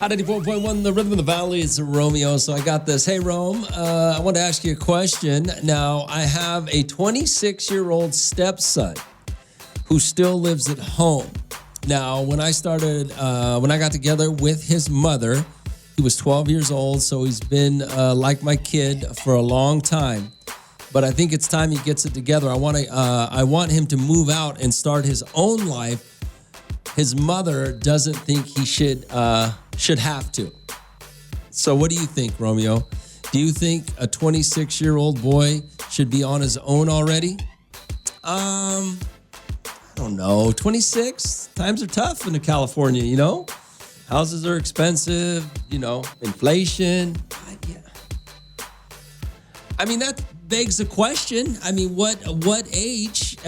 94.1, the Rhythm of the Valley. It's Romeo, so I got this. Hey, Rome, I want to ask you a question. Now, I have a 26-year-old stepson who still lives at home. Now, when I got together with his mother, he was 12 years old, so he's been like my kid for a long time. But I think it's time he gets it together. I want him to move out and start his own life. His mother doesn't think he should have to. So what do you think, Romeo? Do you think a 26-year-old boy should be on his own already? I don't know. 26? Times are tough in California, you know? Houses are expensive, inflation. Yeah. I mean, that begs the question. I mean, at what age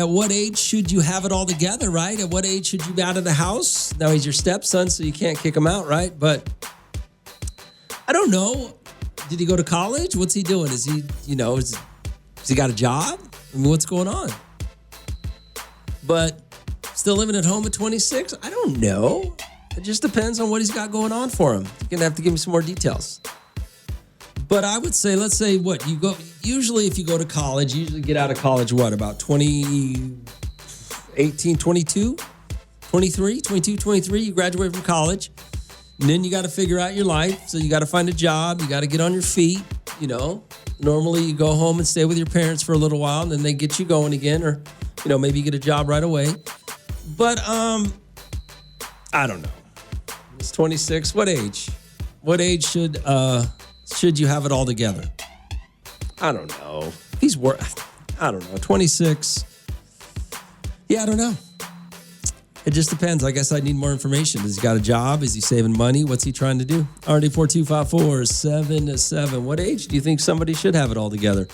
should you have it all together, right? At what age should you be out of the house? Now, he's your stepson, so you can't kick him out, right? But I don't know. Did he go to college? What's he doing? Is he, has he got a job? I mean, what's going on? But still living at home at 26? I don't know. It just depends on what he's got going on for him. You're going to have to give me some more details. But I would say, let's say usually if you go to college, you usually get out of college, about 18, 22, 23, 22, 23, you graduate from college. And then you got to figure out your life. So you got to find a job. You got to get on your feet, Normally you go home and stay with your parents for a little while and then they get you going again. Or, maybe you get a job right away. But I don't know. It's 26. What age? What age should you have it all together? I don't know. I don't know. 26. Yeah, I don't know. It just depends. I guess I need more information. Has he got a job? Is he saving money? What's he trying to do? RD4254-7-7. What age do you think somebody should have it all together?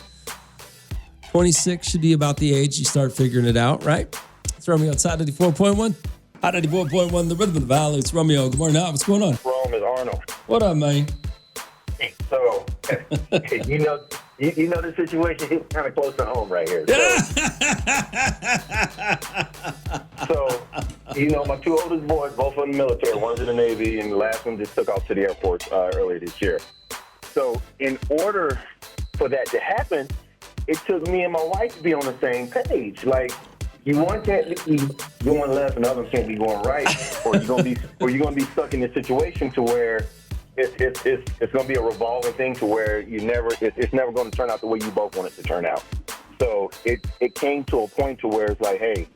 26 should be about the age you start figuring it out, right? It's Romeo outside 94.1. Hot 94.1, the Rhythm of the Valley. It's Romeo. Good morning. What's going on? Rome is Arnold. What up, man? So, you know the situation is kind of close to home right here. So, my two oldest boys, both in the military. One's in the Navy, and the last one just took off to the airport earlier this year. So, in order for that to happen, it took me and my wife to be on the same page. Like, one can't be going left and the other can't be going right, or you're gonna be stuck in a situation to where it's gonna be a revolving thing to where it's never gonna turn out the way you both want it to turn out. So it came to a point to where it's like, hey,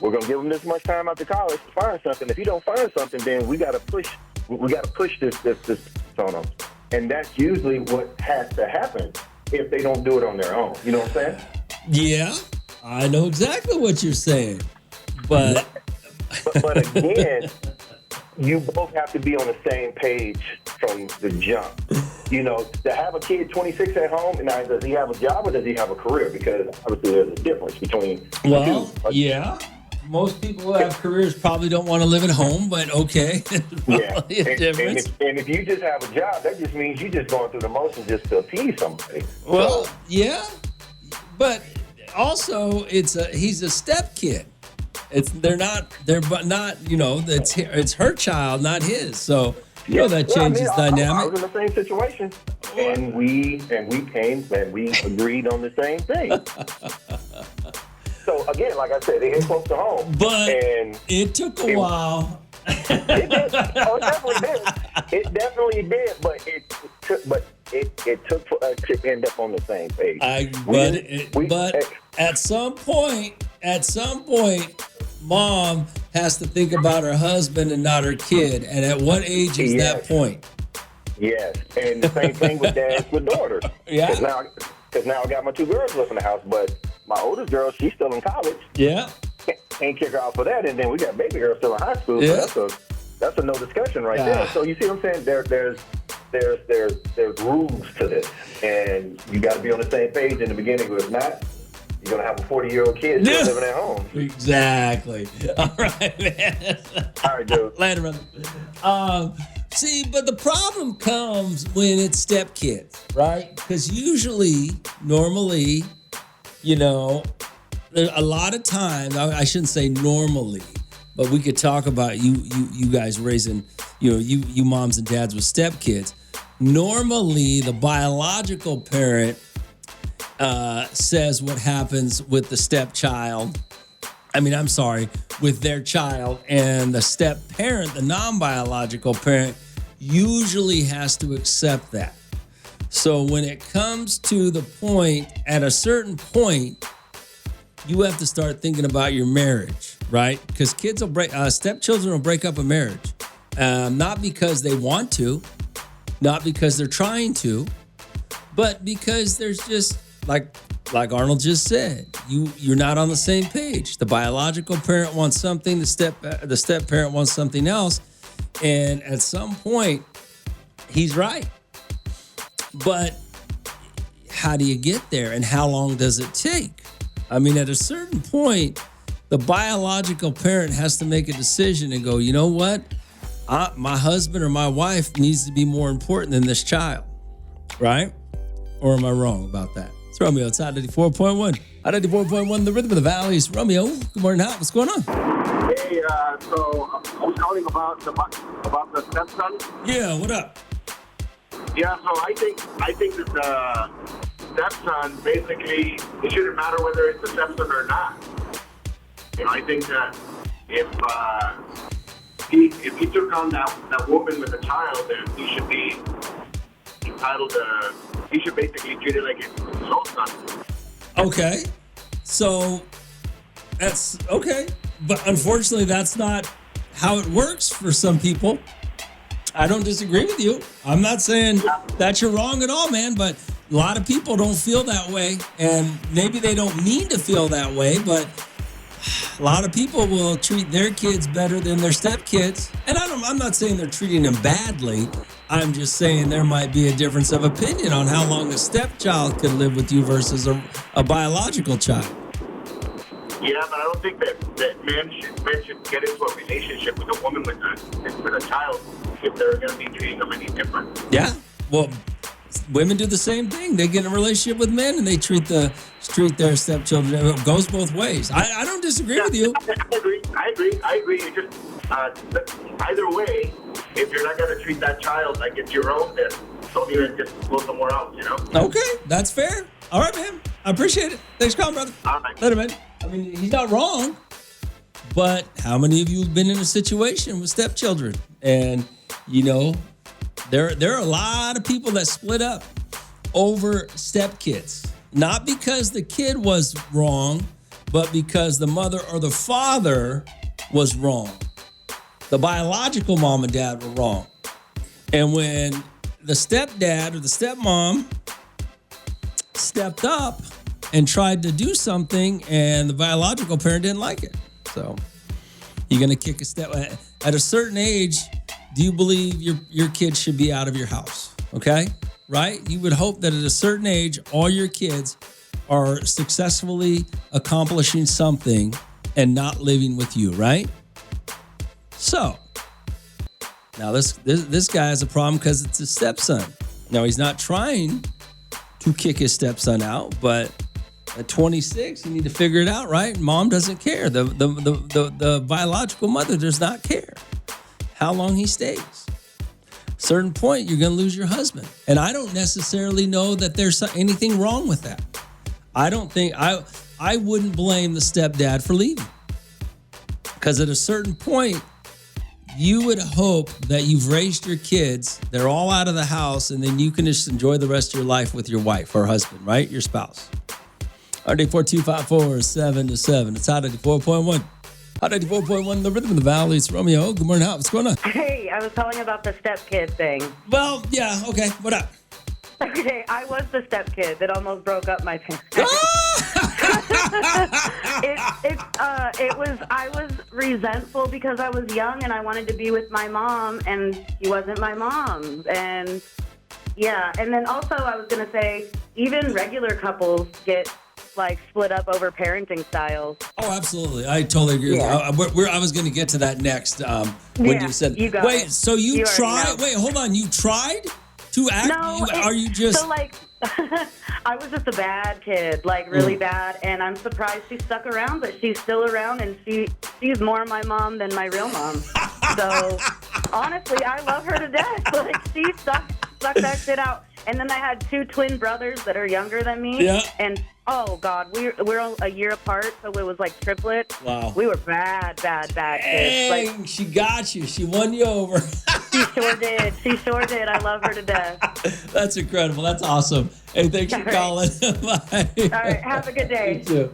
we're gonna give him this much time after college to find something. If you don't find something, then we gotta push this on them, and that's usually what has to happen if they don't do it on their own. You know what I'm saying? Yeah. I know exactly what you're saying, but again, you both have to be on the same page from the jump. To have a kid 26 at home, now does he have a job or does he have a career? Because obviously there's a difference between the two. Yeah. Most people who have careers probably don't want to live at home, but okay. Yeah. And if you just have a job, that just means you're just going through the motions just to appease somebody. Well, yeah, but also he's a step kid. It's her child, not his. So that changes dynamic. I was in the same situation, and we agreed on the same thing. So again, like I said, they hit close to home, but it took a while. It did. Oh, it definitely did. But it took for us to end up on the same page. But at some point, mom has to think about her husband and not her kid. And at what age is that point? Yes, and the same thing with dads with daughters. Yeah. Because now I got my two girls living in the house, but my oldest girl, she's still in college. Yeah. Can't kick her out for that, and then we got baby girl still in high school. Yeah. So that's a no discussion right there. So you see what I'm saying? There's rules to this, and you got to be on the same page in the beginning. If not, you're gonna have a 40-year-old kid still living at home. Exactly. All right, man. All right, dude. Later, brother. See, but the problem comes when it's stepkids, right? Because normally, a lot of times, I shouldn't say normally, but we could talk about you guys raising, you moms and dads with stepkids. Normally, the biological parent says what happens with the stepchild. With their child, and the step parent, the non-biological parent, usually has to accept that. So when it comes to the point, at a certain point, you have to start thinking about your marriage, right? Because stepchildren will break up a marriage, not because they want to, not because they're trying to, but because there's just like Arnold just said, you're not on the same page. The biological parent wants something, the step parent wants something else, and at some point, he's right. But how do you get there, and how long does it take? At a certain point, the biological parent has to make a decision and go, you know what? My husband or my wife needs to be more important than this child, right? Or am I wrong about that? It's Romeo. It's Hot 94.1. Hot 94.1, the rhythm of the valley. It's Romeo. Good morning, Hot. What's going on? Hey, so I was calling about the stepson. Yeah, what up? Yeah, so I think that the stepson, basically, it shouldn't matter whether it's a stepson or not. I think that if he took on that woman with a child, then he should be entitled to. He should basically treat it like his own son. Okay, so that's okay, but unfortunately, that's not how it works for some people. I don't disagree with you. I'm not saying that you're wrong at all, man, but a lot of people don't feel that way, and maybe they don't mean to feel that way, but a lot of people will treat their kids better than their stepkids. And I'm not saying they're treating them badly. I'm just saying there might be a difference of opinion on how long a stepchild could live with you versus a biological child. Yeah, but I don't think that men should get into a relationship with a woman with a child if they're going to be treating them any different. Yeah, well, women do the same thing. They get in a relationship with men and they treat their stepchildren. It goes both ways. I don't disagree with you. I agree. You just either way, if you're not going to treat that child like it's your own, then don't even just go somewhere else. Okay, that's fair. All right, man. I appreciate it. Thanks for calling, brother. All right. Later, man. He's not wrong. But how many of you have been in a situation with stepchildren? And, there are a lot of people that split up over stepkids. Not because the kid was wrong, but because the mother or the father was wrong. The biological mom and dad were wrong. And when the stepdad or the stepmom stepped up and tried to do something, and the biological parent didn't like it. So you're going to kick a step. At a certain age, do you believe your kids should be out of your house? Okay? Right? You would hope that at a certain age, all your kids are successfully accomplishing something and not living with you, right? So now this guy has a problem because it's his stepson. Now he's not trying to kick his stepson out, but at 26, you need to figure it out, right? Mom doesn't care. The biological mother does not care how long he stays. Certain point, you're going to lose your husband. And I don't necessarily know that there's anything wrong with that. I don't think, I wouldn't blame the stepdad for leaving. Because at a certain point, you would hope that you've raised your kids, they're all out of the house, and then you can just enjoy the rest of your life with your wife or husband, right? Your spouse. RD4254 7 to 7. It's Hot 94.1. Hot 94.1, the rhythm of the valley. It's Romeo. Good morning, Hot. What's going on? Hey, I was calling about the stepkid thing. Well, yeah, okay. What up? Okay, I was the stepkid that almost broke up my parents. I was resentful because I was young and I wanted to be with my mom, and she wasn't my mom. And yeah, and then also I was going to say, even regular couples get split up over parenting styles. Oh, absolutely. I totally agree with you. I was going to get to that next when you said, you got wait, it. so you tried? Know. Wait, hold on. You tried To act? No, Are you just? so like I was just a bad kid, like really bad, and I'm surprised she stuck around, but she's still around, and she's more my mom than my real mom. So honestly, I love her to death. Like she stuck that shit out. And then I had two twin brothers that are younger than me. Yeah. And oh God, we're a year apart, so it was like triplets. Wow. We were bad kids. Dang, Like, she got you. She won you over. she sure did. She sure did. I love her to death. That's incredible. That's awesome. Hey, thanks for calling. Bye. All right. Have a good day. You too.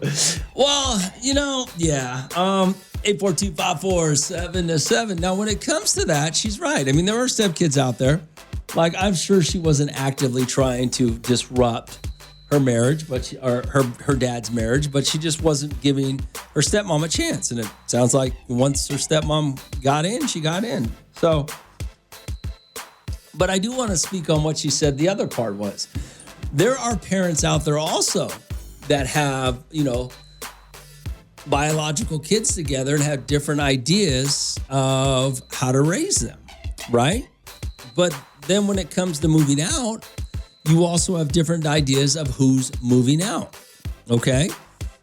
Well, yeah. 842-547-7. Now, when it comes to that, she's right. I mean, there are stepkids out there. Like, I'm sure she wasn't actively trying to disrupt her marriage, or her dad's marriage, but she just wasn't giving her stepmom a chance. And it sounds like once her stepmom got in, she got in. So, but I do want to speak on what she said. The other part was, there are parents out there also that have, biological kids together and have different ideas of how to raise them, right? But then when it comes to moving out, you also have different ideas of who's moving out, okay?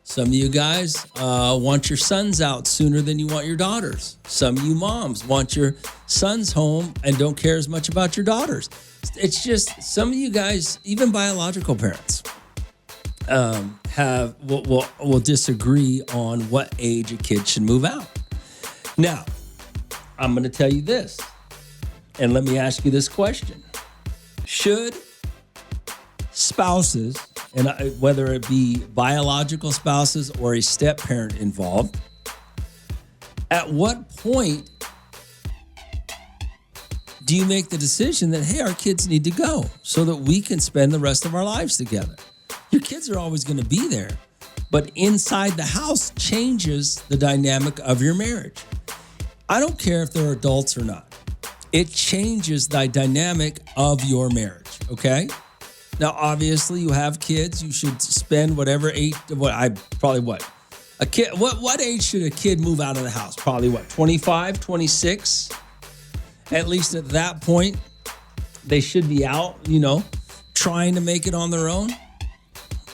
Some of you guys want your sons out sooner than you want your daughters. Some of you moms want your sons home and don't care as much about your daughters. It's just some of you guys, even biological parents, will disagree on what age a kid should move out. Now, I'm going to tell you this, and let me ask you this question. Should spouses, and whether it be biological spouses or a step parent involved, at what point do you make the decision that, hey, our kids need to go so that we can spend the rest of our lives together? Your kids are always going to be there, but inside the house changes the dynamic of your marriage. I don't care if they're adults or not. It changes the dynamic of your marriage, okay? Now, obviously, you have kids. You should spend what age should a kid move out of the house? Probably 25, 26? At least at that point, they should be out, trying to make it on their own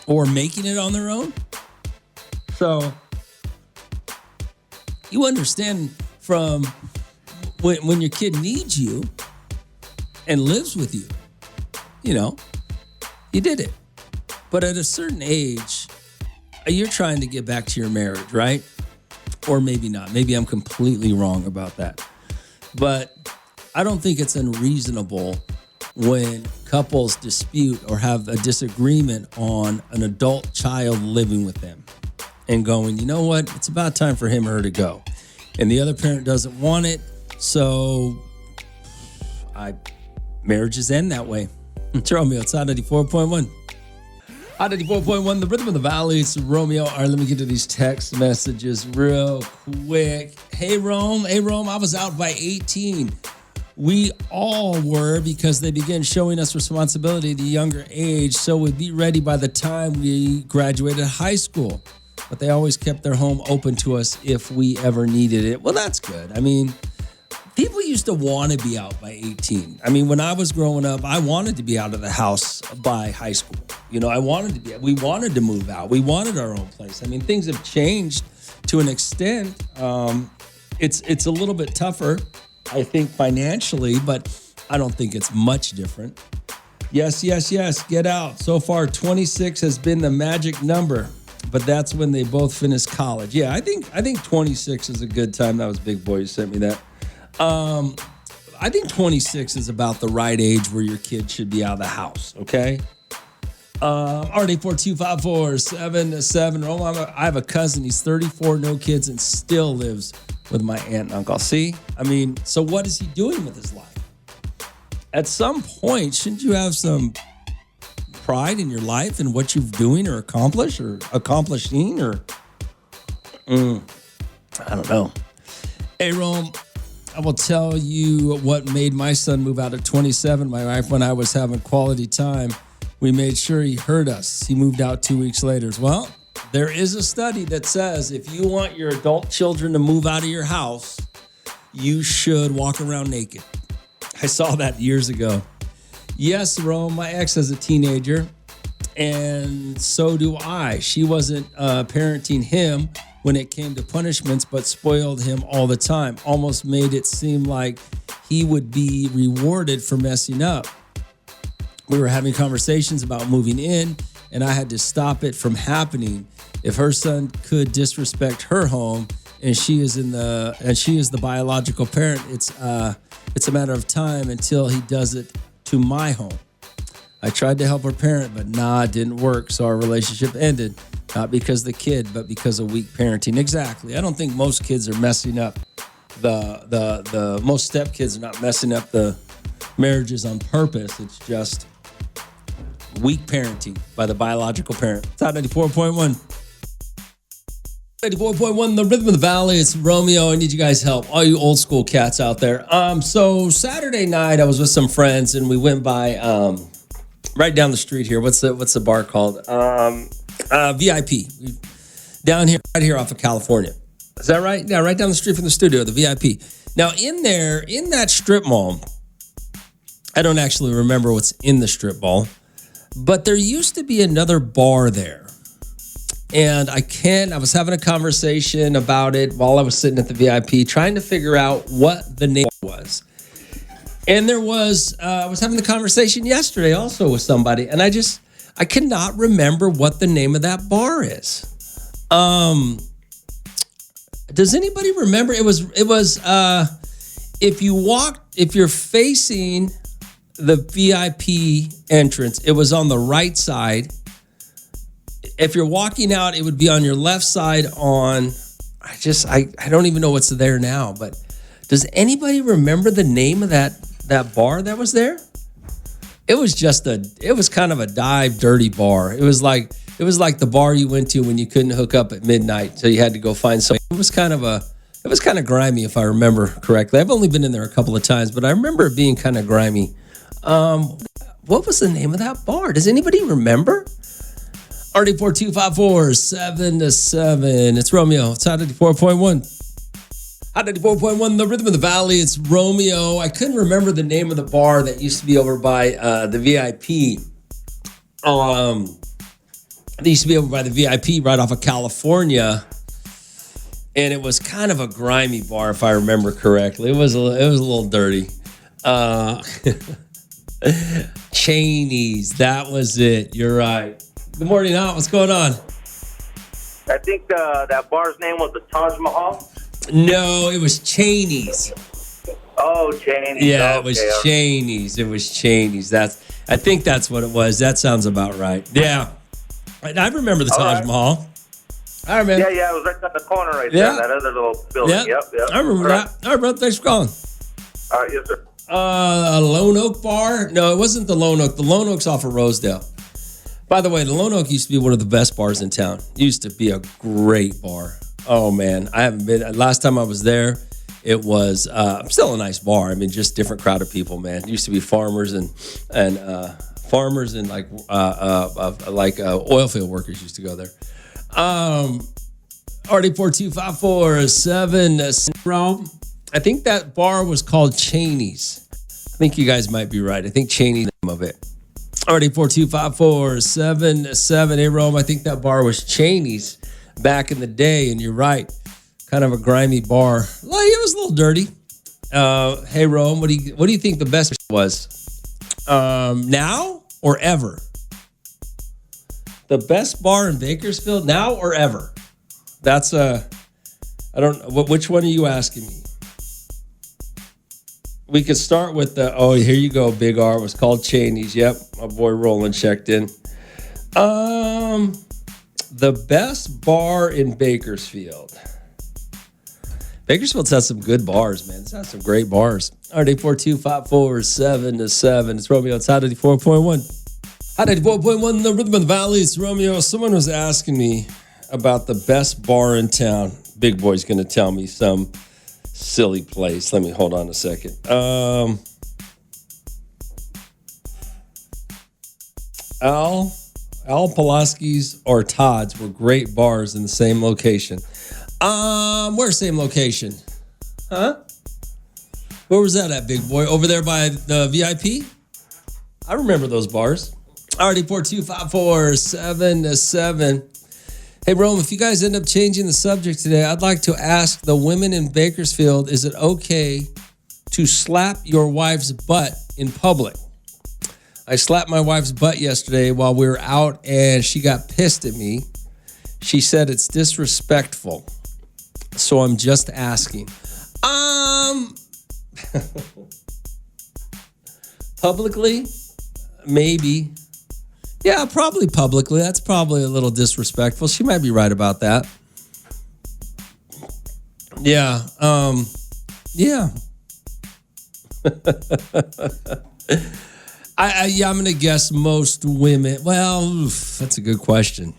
or making it on their own. So you understand from when your kid needs you and lives with you, you did it. But at a certain age, you're trying to get back to your marriage, right? Or maybe not. Maybe I'm completely wrong about that. But I don't think it's unreasonable when couples dispute or have a disagreement on an adult child living with them and going, you know what? It's about time for him or her to go. And the other parent doesn't want it. So marriages end that way. It's Romeo. It's Hot 94.1. Hot 94.1, the rhythm of the valley. It's Romeo. All right, let me get to these text messages real quick. Hey, Rome, I was out by 18. We all were, because they began showing us responsibility at a younger age, so we'd be ready by the time we graduated high school. But they always kept their home open to us if we ever needed it. Well, that's good. I mean, people used to want to be out by 18. I mean, when I was growing up, I wanted to be out of the house by high school. We wanted to move out. We wanted our own place. I mean, things have changed to an extent. It's a little bit tougher, I think, financially, but I don't think it's much different. Yes, get out. So far, 26 has been the magic number, but that's when they both finish college. Yeah, I think 26 is a good time. That was Big Boy who sent me that. I think 26 is about the right age where your kid should be out of the house, okay? RD4254777. I have a cousin. He's 34, no kids, and still lives with my aunt and uncle. See? I mean, so what is he doing with his life? At some point, shouldn't you have some pride in your life and what you're doing or accomplishing or I don't know. Hey, Rome, I will tell you what made my son move out at 27. My wife, when I was having quality time, we made sure he heard us. He moved out 2 weeks later. Well, there is a study that says if you want your adult children to move out of your house, you should walk around naked. I saw that years ago. Yes, Rome, my ex as a teenager, and so do I. She wasn't parenting him when it came to punishments, but spoiled him all the time. Almost made it seem like he would be rewarded for messing up. We were having conversations about moving in, and I had to stop it from happening. If her son could disrespect her home, and she is the biological parent, it's a matter of time until he does it to my home. I tried to help her parent, but it didn't work. So our relationship ended, not because of the kid, but because of weak parenting. Exactly. I don't think most kids are messing up most stepkids are not messing up the marriages on purpose. It's just weak parenting by the biological parent. It's Hot 94.1. 94.1, the Rhythm of the Valley. It's Romeo. I need you guys' help. All you old school cats out there. So Saturday night, I was with some friends and we went by right down the street here. What's the bar called? VIP. Down here, right here off of California. Is that right? Yeah, right down the street from the studio, the VIP. Now, in that strip mall, I don't actually remember what's in the strip mall, but there used to be another bar there. And I was having a conversation about it while I was sitting at the VIP, trying to figure out what the name was. And I was having the conversation yesterday also with somebody, and I cannot remember what the name of that bar is. Does anybody remember? It was if you're facing the VIP entrance, it was on the right side. If you're walking out, it would be on your left side I don't even know what's there now, but does anybody remember the name of that bar that was there? It was kind of a dive dirty bar. It was like the bar you went to when you couldn't hook up at midnight, so you had to go find something. It was kind of grimy, if I remember correctly. I've only been in there a couple of times, but I remember it being kind of grimy. What was the name of that bar? Does anybody remember? RD4254 7-7. It's Romeo. It's Hot 94.1. Hot 94.1, the Rhythm of the Valley. It's Romeo. I couldn't remember the name of the bar that used to be over by the VIP. They used to be over by the VIP right off of California. And it was kind of a grimy bar, if I remember correctly. It was a little dirty. Cheney's, that was it. You're right. Good morning, Hot. What's going on? I think that bar's name was the Taj Mahal. No, it was Cheney's. Oh, Cheney's. Yeah, it was Cheney's. It was Cheney's. I think that's what it was. That sounds about right. Yeah. I remember the Taj Mahal. I remember. Yeah, it was right on the corner right there, that other little building. Yep. I remember that. All right, brother. Thanks for calling. All right, yes, sir. A Lone Oak bar? No, it wasn't the Lone Oak. The Lone Oak's off of Rosedale. By the way, the Lone Oak used to be one of the best bars in town. Used to be a great bar. Oh, man. I haven't been. Last time I was there, it was still a nice bar. I mean, just different crowd of people, man. It used to be farmers and like oil field workers used to go there. RD4254 7. I think that bar was called Cheney's. I think you guys might be right. I think Cheney's the name of it. RD4254 7. Hey, Rome, I think that bar was Cheney's back in the day, and you're right. Kind of a grimy bar. Well, it was a little dirty. Hey, Rome, what do you think the best was? Now or ever? The best bar in Bakersfield, now or ever? That's I don't know. Which one are you asking me? We could start with here you go, Big R. It was called Cheney's. Yep, my boy Roland checked in. The best bar in Bakersfield. Bakersfield's had some good bars, man. It's had some great bars. RD4254 7. It's Romeo. It's Hot 94.1. Hot 94.1, the Rhythm of the Valley. It's Romeo. Someone was asking me about the best bar in town. Big Boy's going to tell me some silly place. Let me hold on a second. Al Pulaski's or Todd's were great bars in the same location. Where same location? Huh? Where was that at, Big Boy? Over there by the VIP? I remember those bars. Already 42547-7. Hey, Rome, if you guys end up changing the subject today, I'd like to ask the women in Bakersfield, is it okay to slap your wife's butt in public? I slapped my wife's butt yesterday while we were out, and she got pissed at me. She said it's disrespectful. So I'm just asking. Publicly? Maybe. Yeah, probably publicly. That's probably a little disrespectful. She might be right about that. Yeah. Yeah. I'm going to guess most women. Well, that's a good question.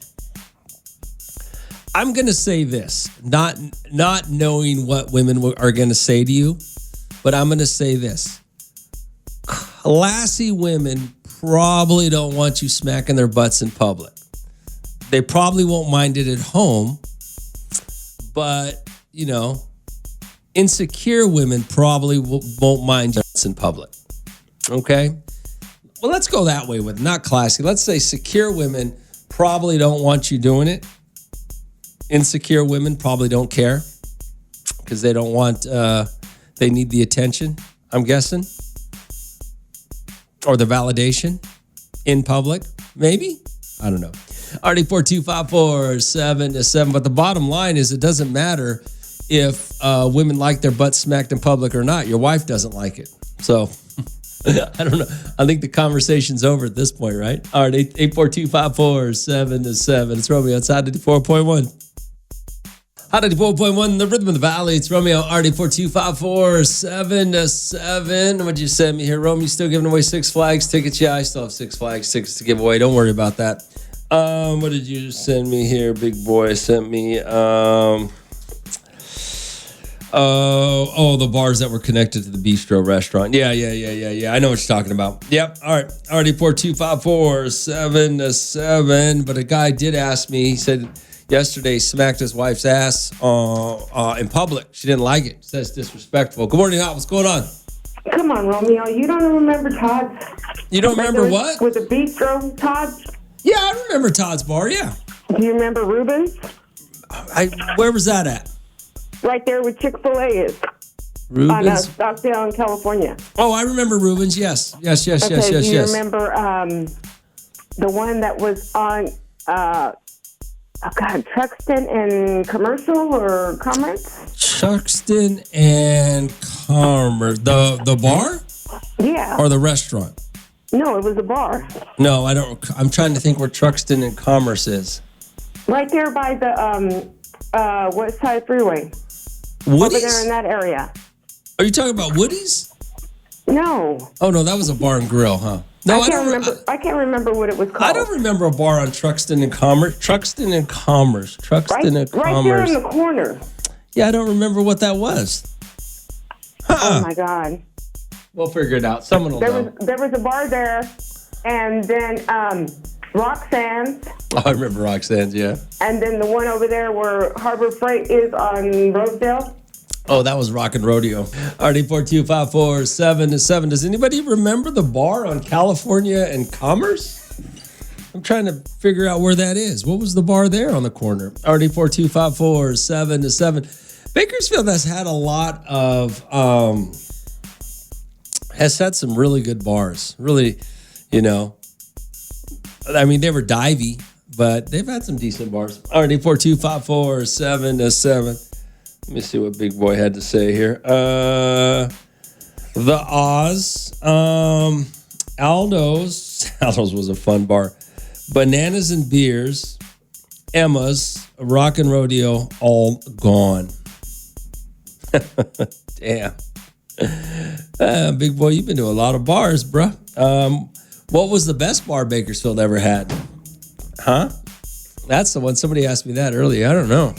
I'm going to say this, not knowing what women are going to say to you, but I'm going to say this. Classy women probably don't want you smacking their butts in public. They probably won't mind it at home, but, insecure women probably won't mind butts in public. Okay? Well, let's go that way with not classy. Let's say secure women probably don't want you doing it. Insecure women probably don't care because they don't want, they need the attention, I'm guessing. Or the validation in public, maybe? I don't know. Already 42547-7. But the bottom line is it doesn't matter if women like their butts smacked in public or not. Your wife doesn't like it. So I don't know. I think the conversation's over at this point, right? All right, 842-547-7. It's Romeo outside 94.1. Hot 94.1, the rhythm of the valley. It's Romeo, RD 42547-7. What'd you send me here, Romeo? You still giving away Six Flags tickets? Yeah, I still have Six Flags tickets to give away. Don't worry about that. What did you send me here? Big boy sent me, the bars that were connected to the bistro restaurant. Yeah. I know what you're talking about. Yep. All right. RD 42547-7. But a guy did ask me, he said, yesterday smacked his wife's ass in public. She didn't like it. Says disrespectful. Good morning, Hot. What's going on? Come on, Romeo. You don't remember Todd's? You don't remember what? With the bistro, Todd's? Yeah, I remember Todd's bar, yeah. Do you remember Ruben's? Where was that at? Right there where Chick-fil-A is. Rubens? On Stockdale in California. Oh, I remember Rubens, yes. Do you remember the one that was on... Truxton and Commercial or Commerce? Truxton and Commerce. The bar? Yeah. Or the restaurant? No, it was a bar. No, I don't. I'm trying to think where Truxton and Commerce is. Right there by the West Side Freeway. Woody's? Over there in that area. Are you talking about Woody's? No. Oh, no, that was a bar and grill, huh? No, I can't remember. I can't remember what it was called. I don't remember a bar on Truxton and Commerce. Truxton and Commerce. Right there in the corner. Yeah, I don't remember what that was. Oh my God. We'll figure it out. Someone will know. There was a bar there, and then Roxanne's. Oh, I remember Roxanne's, yeah. And then the one over there where Harbor Freight is on Rosedale. Oh, that was Rockin' Rodeo. RD 42547-7. Does anybody remember the bar on California and Commerce? I'm trying to figure out where that is. What was the bar there on the corner? RD 42547-7. Bakersfield has had a lot of, has had some really good bars. Really, I mean, they were divey, but they've had some decent bars. RD 42547-7. Let me see what Big Boy had to say here. The Oz, Aldo's was a fun bar. Bananas and Beers, Emma's, Rockin' Rodeo, all gone. Damn. Big Boy, you've been to a lot of bars, bruh. What was the best bar Bakersfield ever had? Huh? That's the one. Somebody asked me that earlier. I don't know.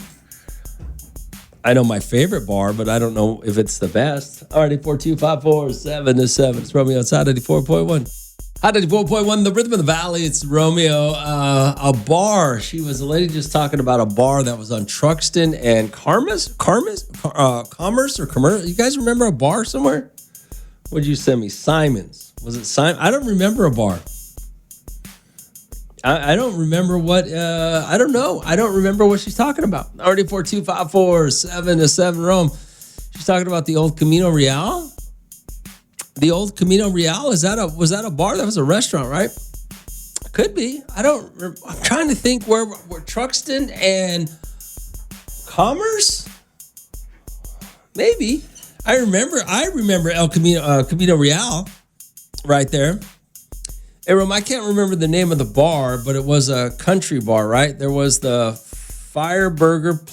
I know my favorite bar, but I don't know if it's the best. Already 42547-7. It's Romeo outside 94.1. Hot 94.1, the rhythm of the valley. It's Romeo. A bar. She was a lady just talking about a bar that was on Truxton and Commerce. You guys remember a bar somewhere? What'd you send me? Simon's. Was it Simon? I don't remember a bar. I don't remember what, I don't know. I don't remember what she's talking about. RD4254-7-7 Rome. She's talking about the old Camino Real. The old Camino Real, was that a bar? That was a restaurant, right? Could be. I'm trying to think where Truxton and Commerce? Maybe. I remember El Camino Real right there. Hey, Rome, I can't remember the name of the bar, but it was a country bar, right? There was the Fireburger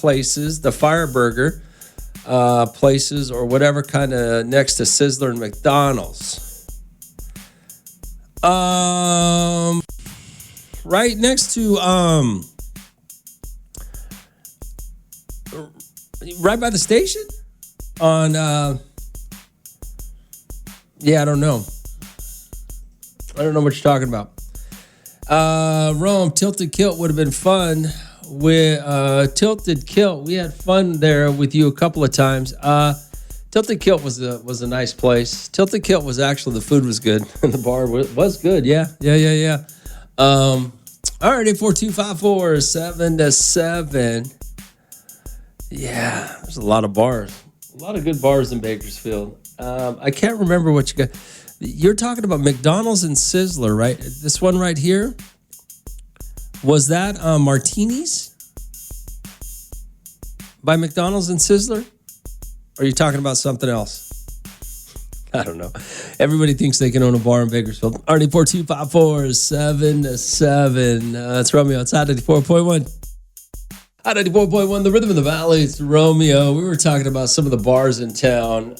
places, or whatever, kind of next to Sizzler and McDonald's. Right next to, right by the station on, I don't know. I don't know what you're talking about. Rome, Tilted Kilt would have been fun. With Tilted Kilt, we had fun there with you a couple of times. Tilted Kilt was a nice place. Tilted Kilt was actually, the food was good. And the bar was good. Yeah. All right, 84254-7-7. Yeah, there's a lot of bars. A lot of good bars in Bakersfield. I can't remember what you got. You're talking about McDonald's and Sizzler, right? This one right here. Was that Martinis by McDonald's and Sizzler? Or are you talking about something else? I don't know. Everybody thinks they can own a bar in Bakersfield. RD4254-7-7. That's Romeo. It's Hot 94.1. Hot 94.1, the rhythm of the valley. It's Romeo. We were talking about some of the bars in town.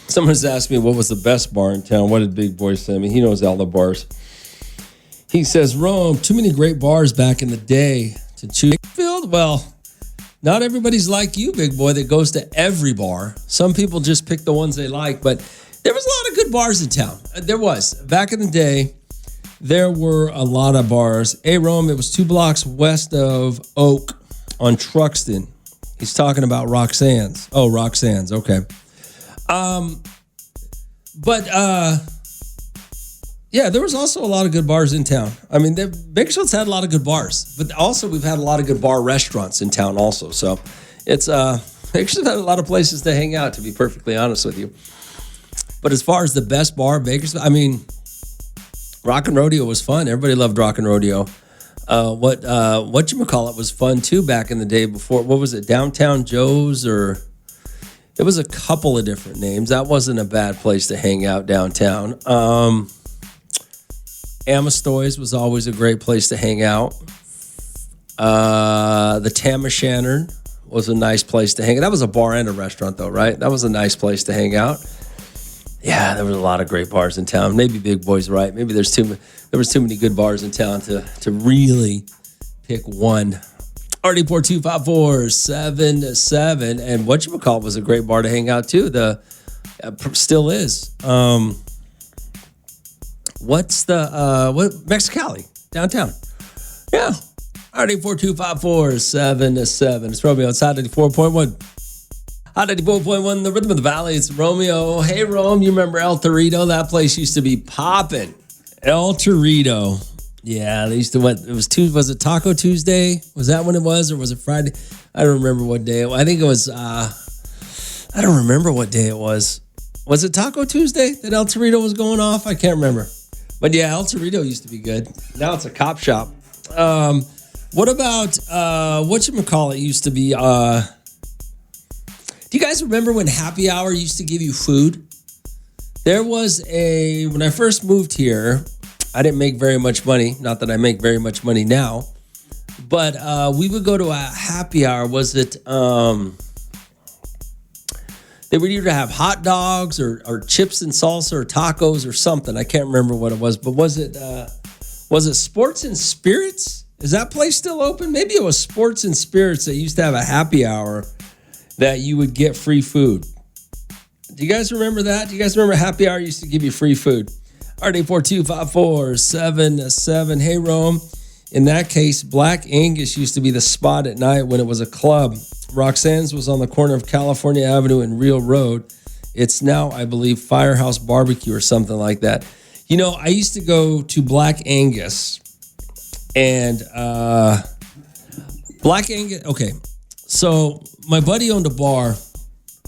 Someone's asked me what was the best bar in town. What did Big Boy say? I mean, he knows all the bars. He says, Rome, too many great bars back in the day to choose. Well, not everybody's like you, Big Boy, that goes to every bar. Some people just pick the ones they like, but there was a lot of good bars in town. There was. Back in the day, there were a lot of bars. Hey, Rome, it was 2 blocks west of Oak on Truxton. He's talking about Roxanne's. Oh, Roxanne's. Okay. Yeah, there was also a lot of good bars in town. I mean, Bakersfield's had a lot of good bars, but also we've had a lot of good bar restaurants in town also. So it's Bakersfield's had a lot of places to hang out, to be perfectly honest with you. But as far as the best bar, Bakersfield, I mean, Rock and Rodeo was fun. Everybody loved Rock and Rodeo. Whatchamacallit was fun too back in the day before. What was it? Downtown Joe's, or it was a couple of different names. That wasn't a bad place to hang out downtown. Amistoys was always a great place to hang out. The Tam O'Shannon was a nice place to hang out. That was a bar and a restaurant though, right? That was a nice place to hang out. Yeah, there was a lot of great bars in town. Maybe Big Boy's right. Maybe there was too many good bars in town to really pick one. RD4254-7-7, and whatchamacallit was a great bar to hang out too. Still is. What's Mexicali downtown? Yeah. RD4254-7-7. It's Romeo. It's Hot 94.1. Hot 94.1, the rhythm of the valley. It's Romeo. Hey, Rome, you remember El Torito? That place used to be popping. El Torito. Yeah, they used to was it Taco Tuesday? Was that when it was, or was it Friday? I don't remember what day. I think it was, I don't remember what day it was. Was it Taco Tuesday that El Torito was going off? I can't remember. But yeah, El Torito used to be good. Now it's a cop shop. What about, whatchamacallit used to be, do you guys remember when Happy Hour used to give you food? There was when I first moved here, I didn't make very much money. Not that I make very much money now, but we would go to a Happy Hour. Was it, they would either have hot dogs or chips and salsa or tacos or something. I can't remember what it was, but was it Sports and Spirits? Is that place still open? Maybe it was Sports and Spirits that used to have a Happy Hour that you would get free food. Do you guys remember that? Do you guys remember Happy Hour used to give you free food? RD4254-7-7. Hey, Rome. In that case, Black Angus used to be the spot at night when it was a club. Roxanne's was on the corner of California Avenue and Rio Road. It's now, I believe, Firehouse Barbecue or something like that. I used to go to Black Angus, and Black Angus. Okay, so my buddy owned a bar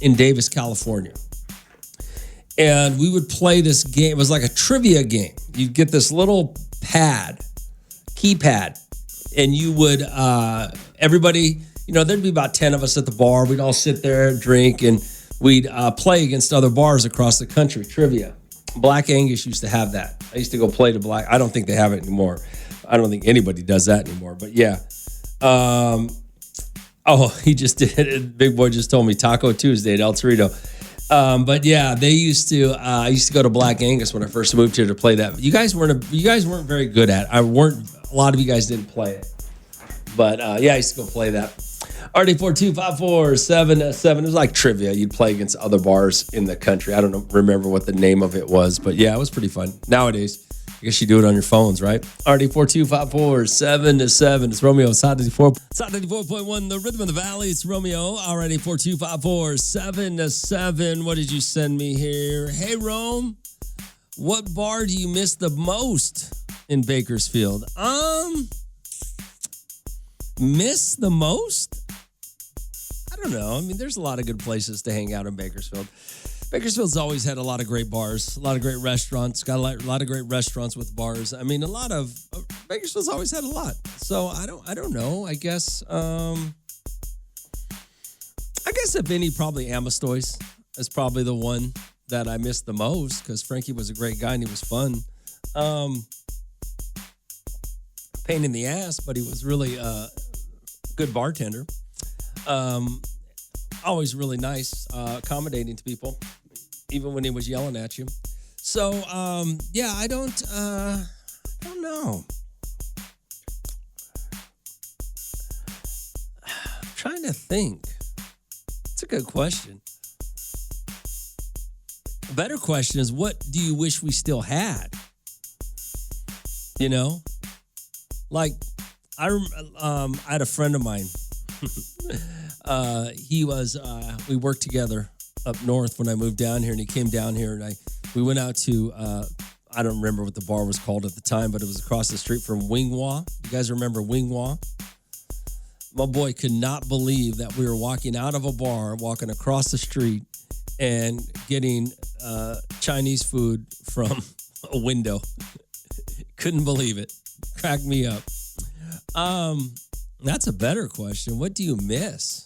in Davis, California, and we would play this game. It was like a trivia game. You'd get this little keypad, and you would everybody. There'd be about 10 of us at the bar. We'd all sit there, drink, and we'd play against other bars across the country, trivia. Black Angus used to have that. I used to go play to Black. I don't think they have it anymore. I don't think anybody does that anymore. But yeah. He just did it. Big Boy just told me Taco Tuesday at El Torito. But yeah, they used to. I used to go to Black Angus when I first moved here to play that. You guys weren't very good at it. A lot of you guys didn't play it. But yeah, I used to go play that. RD42547. It was like trivia. You'd play against other bars in the country. I don't remember what the name of it was, but yeah, it was pretty fun. Nowadays, I guess you do it on your phones, right? RD42547. It's Romeo. It's Hot 94.1, the Rhythm of the Valley. It's Romeo. RD42547. What did you send me here? Hey, Rome, what bar do you miss the most in Bakersfield? Miss the most? I don't know. I mean, there's a lot of good places to hang out in Bakersfield. Bakersfield's always had a lot of great bars, a lot of great restaurants, got a lot of great restaurants with bars. I mean, Bakersfield's always had a lot. So I don't know. I guess if any, probably Amistoy's is probably the one that I missed the most because Frankie was a great guy and he was fun. Pain in the ass, but he was really a good bartender. Always really nice, accommodating to people, even when he was yelling at you. So, yeah, I don't know. I'm trying to think. It's a good question. A better question is, what do you wish we still had? Like, I had a friend of mine. We worked together up north when I moved down here, and he came down here, and we went out to, I don't remember what the bar was called at the time, but it was across the street from Wing Wah. You guys remember Wing Wah? My boy could not believe that we were walking out of a bar, walking across the street, and getting Chinese food from a window. Couldn't believe it. Cracked me up. That's a better question. What do you miss?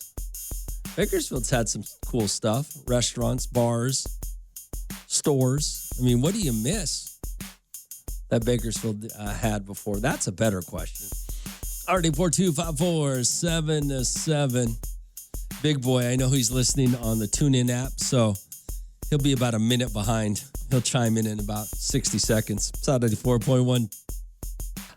Bakersfield's had some cool stuff. Restaurants, bars, stores. I mean, what do you miss that Bakersfield had before? That's a better question. RD42547. Big Boy, I know he's listening on the TuneIn app, so he'll be about a minute behind. He'll chime in about 60 seconds. It's Hot 94.1.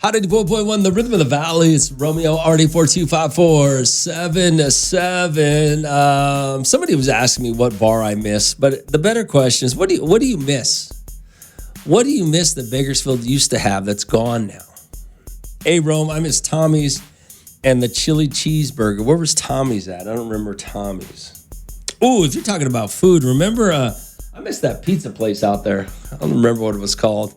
Hot 94.1, the Rhythm of the Valley. It's Romeo, RD42547. Somebody was asking me what bar I miss, but the better question is, what do you miss? What do you miss that Bakersfield used to have that's gone now? Hey, Rome, I miss Tommy's and the chili cheeseburger. Where was Tommy's at? I don't remember Tommy's. Ooh, if you're talking about food, remember, I miss that pizza place out there. I don't remember what it was called.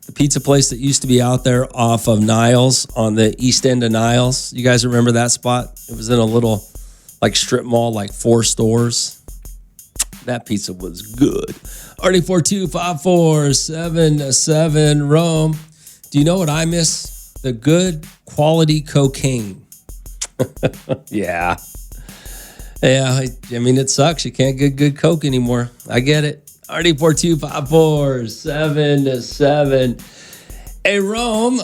The pizza place that used to be out there off of Niles on the east end of Niles. You guys remember that spot? It was in a little like strip mall, like 4 stores. That pizza was good. RD42547 Rome. Do you know what I miss? The good quality cocaine. Yeah. Yeah, I mean, it sucks. You can't get good coke anymore. I get it. RD42547. Hey, Rome,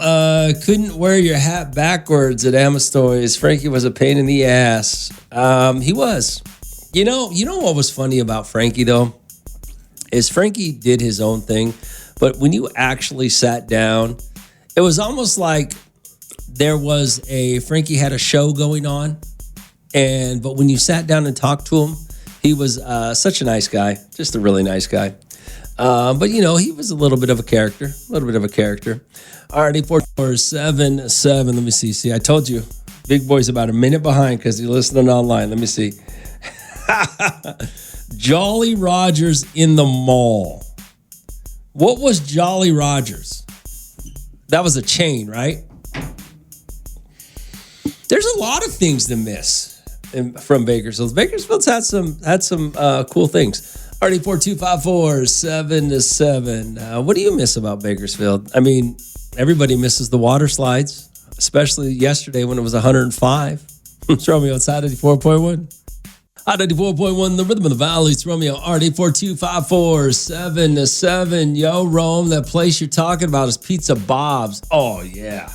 couldn't wear your hat backwards at Amistoy's. Frankie was a pain in the ass. He was. You know what was funny about Frankie, though? Is Frankie did his own thing. But when you actually sat down, it was almost like Frankie had a show going on. But when you sat down and talked to him, he was such a nice guy, just a really nice guy. But, he was a little bit of a character, RD447. Let me see. See, I told you, Big Boy's about a minute behind because he's listening online. Let me see. Jolly Rogers in the mall. What was Jolly Rogers? That was a chain, right? There's a lot of things to miss from Bakersfield. Bakersfield's had some cool things. Already 42547-7. What do you miss about Bakersfield? I mean, everybody misses the water slides, especially yesterday when it was 105. It's Romeo. It's Hot 94.1. Hot 94.1, the rhythm of the valley. It's Romeo. RD 42547-7. Yo, Rome, that place you're talking about is Pizza Bob's. Oh, yeah.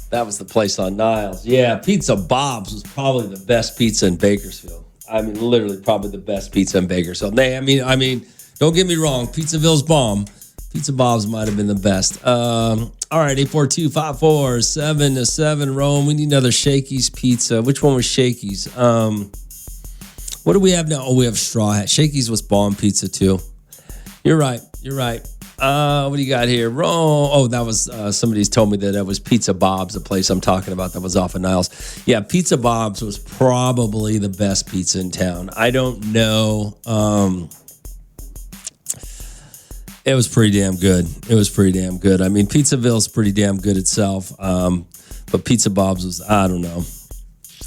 That was the place on Niles. Yeah, Pizza Bob's was probably the best pizza in Bakersfield. I mean, literally probably the best pizza in Bakersfield. I mean, don't get me wrong. Pizzaville's bomb. Pizza Bob's might have been the best. All right, 842-547-7. Rome, we need another Shakey's pizza. Which one was Shakey's? What do we have now? Oh, we have Straw Hat. Shakey's was bomb pizza too. You're right. What do you got here? That was somebody's told me that was Pizza Bob's, the place I'm talking about that was off of Niles. Yeah, Pizza Bob's was probably the best pizza in town. I don't know. It was pretty damn good. I mean, Pizzaville's pretty damn good itself. But Pizza Bob's was, I don't know.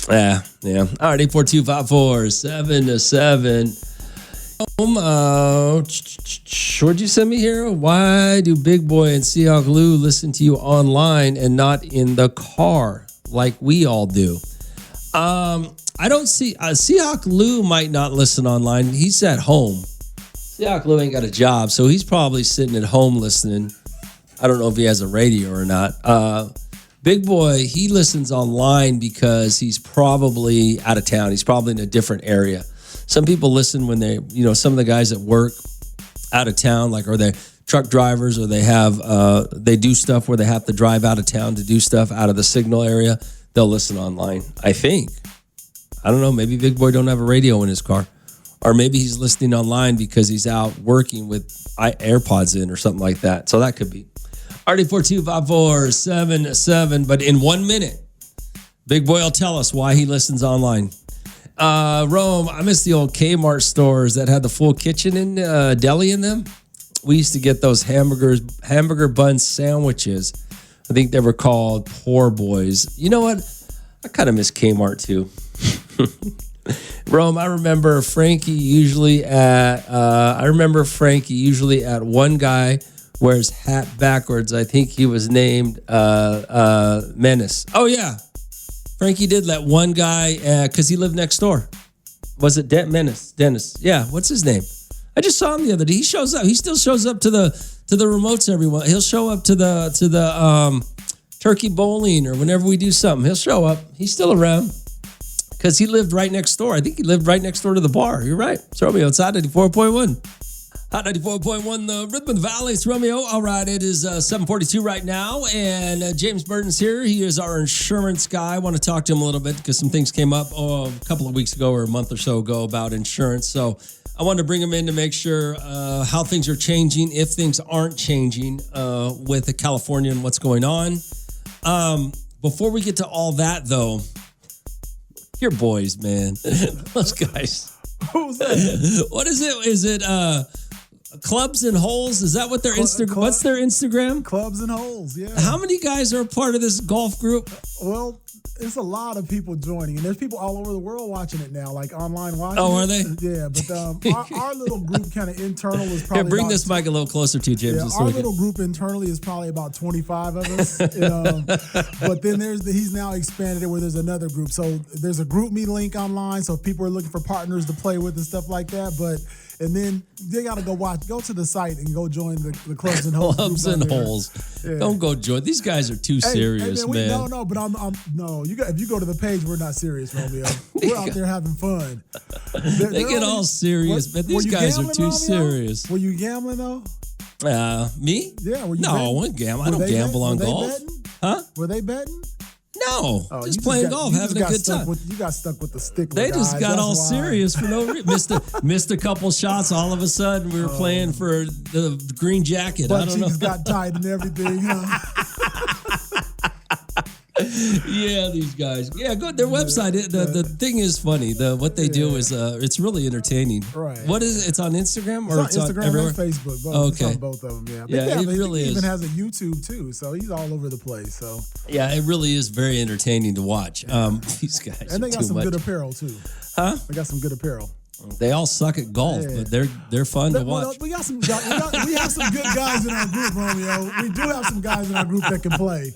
Yeah. All right, 842-547-7. What'd you send me here? Why do Big Boy and Seahawk Lou listen to you online and not in the car like we all do? I don't see Seahawk Lou might not listen online. He's at home. Seahawk Lou ain't got a job, so he's probably sitting at home listening. I don't know if he has a radio or not. Big Boy, he listens online because he's probably out of town. He's probably in a different area. Some people listen when they, some of the guys that work out of town, like, are they truck drivers, or they have, they do stuff where they have to drive out of town to do stuff out of the signal area. They'll listen online, I think. I don't know. Maybe Big Boy don't have a radio in his car. Or maybe he's listening online because he's out working with AirPods in or something like that. So that could be. RD42547-7. But in 1 minute, Big Boy will tell us why he listens online. Rome, I miss the old Kmart stores that had the full kitchen in deli in them. We used to get those hamburger bun sandwiches. I think they were called Poor Boys. You know what? I kind of miss Kmart too. Rome, I remember Frankie usually at one guy wears hat backwards. I think he was named Menace. Oh yeah. Frankie did let one guy, because he lived next door. Was it Dennis? Yeah, what's his name? I just saw him the other day. He shows up. He still shows up to the remotes everyone. He'll show up to the turkey bowling or whenever we do something. He'll show up. He's still around because he lived right next door. I think he lived right next door to the bar. You're right. It's Romeo. It's Hot 94.1. Hot 94.1, the Rhythm of the Valley. It's Romeo. All right, it is 7:42 right now, and James Burton's here. He is our insurance guy. I want to talk to him a little bit because some things came up a couple of weeks ago or a month or so ago about insurance. So I wanted to bring him in to make sure how things are changing, if things aren't changing with California and what's going on. Before we get to all that, though, your boys, man. Those guys. Who's that? What is it? Is it Clubs and Holes? Is that what their Instagram? What's their Instagram? Clubs and Holes, yeah. How many guys are a part of this golf group? Well, it's a lot of people joining, and there's people all over the world watching it now, like online watching. Oh, are they? Yeah, but our little group kind of internal is probably. Here, bring this mic a little closer to you, James. Yeah, our little group internally is probably about 25 of us. But then he's now expanded it where there's another group. So there's a group me link online, so if people are looking for partners to play with and stuff like that. And then they got to go to the site and go join the Clubs and Holes. Clubs and Holes. Yeah. Don't go join. These guys are too serious, man. No, but if you go to the page, we're not serious, Romeo. We're out there having fun. They get all serious, but these guys are too serious. Were you gambling though? Me? Yeah. Were you no, I wouldn't gamble. I don't gamble on golf. Huh? Were they betting? No, just playing golf, having a good time. You got stuck with the stick. They just got all serious for no reason. Missed a couple shots. All of a sudden, we were playing for the green jacket. I don't know. Got tight and everything. Huh? Yeah, these guys. Yeah, go their website. The thing is funny. What they do is it's really entertaining. Right. What is it? It's on Instagram It's on Instagram everywhere? and Facebook. Both. Okay. It's on both of them. Yeah. Yeah, it he really is. Even has a YouTube too, so he's all over the place. So Yeah, it really is very entertaining to watch. These guys. and they are got too some much. good apparel too. Huh? They got some good apparel. They all suck at golf, Yeah. but they're fun to watch. We got some. We have some good guys in our group, Romeo. We do have some guys in our group that can play.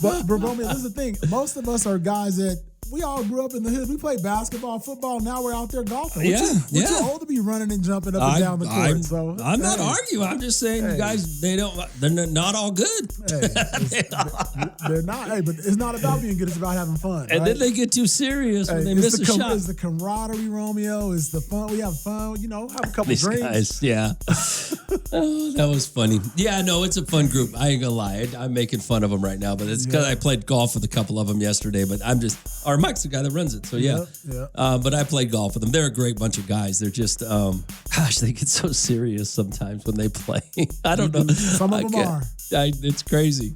But Romeo, this is the thing. Most of us are guys that we all grew up in the hood. We played basketball, football. Now we're out there golfing. We're too old to be running and jumping up and down the court. So I'm not arguing. I'm just saying, you guys, they're not all good. Hey, they're not. Hey, but it's not about being good. It's about having fun. And right? then they get too serious when they miss a shot. It's the camaraderie, Romeo. It's the fun. We have fun. Have a couple These drinks. guys, yeah. Oh, that was funny. Yeah, no, it's a fun group. I ain't gonna lie. I'm making fun of them right now, but it's because I played golf with a couple of them yesterday. But our Mike's the guy that runs it, so yeah. But I played golf with them. They're a great bunch of guys. They're just, they get so serious sometimes when they play. I don't know. Some of them are. It's crazy.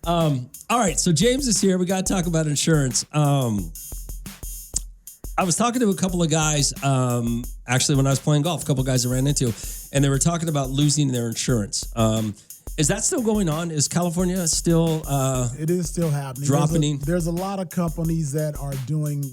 All right, so James is here. We got to talk about insurance. I was talking to a couple of guys, actually, when I was playing golf, a couple of guys I ran into, and they were talking about losing their insurance. Is that still going on? Is California still It is still happening. dropping? There's a lot of companies that are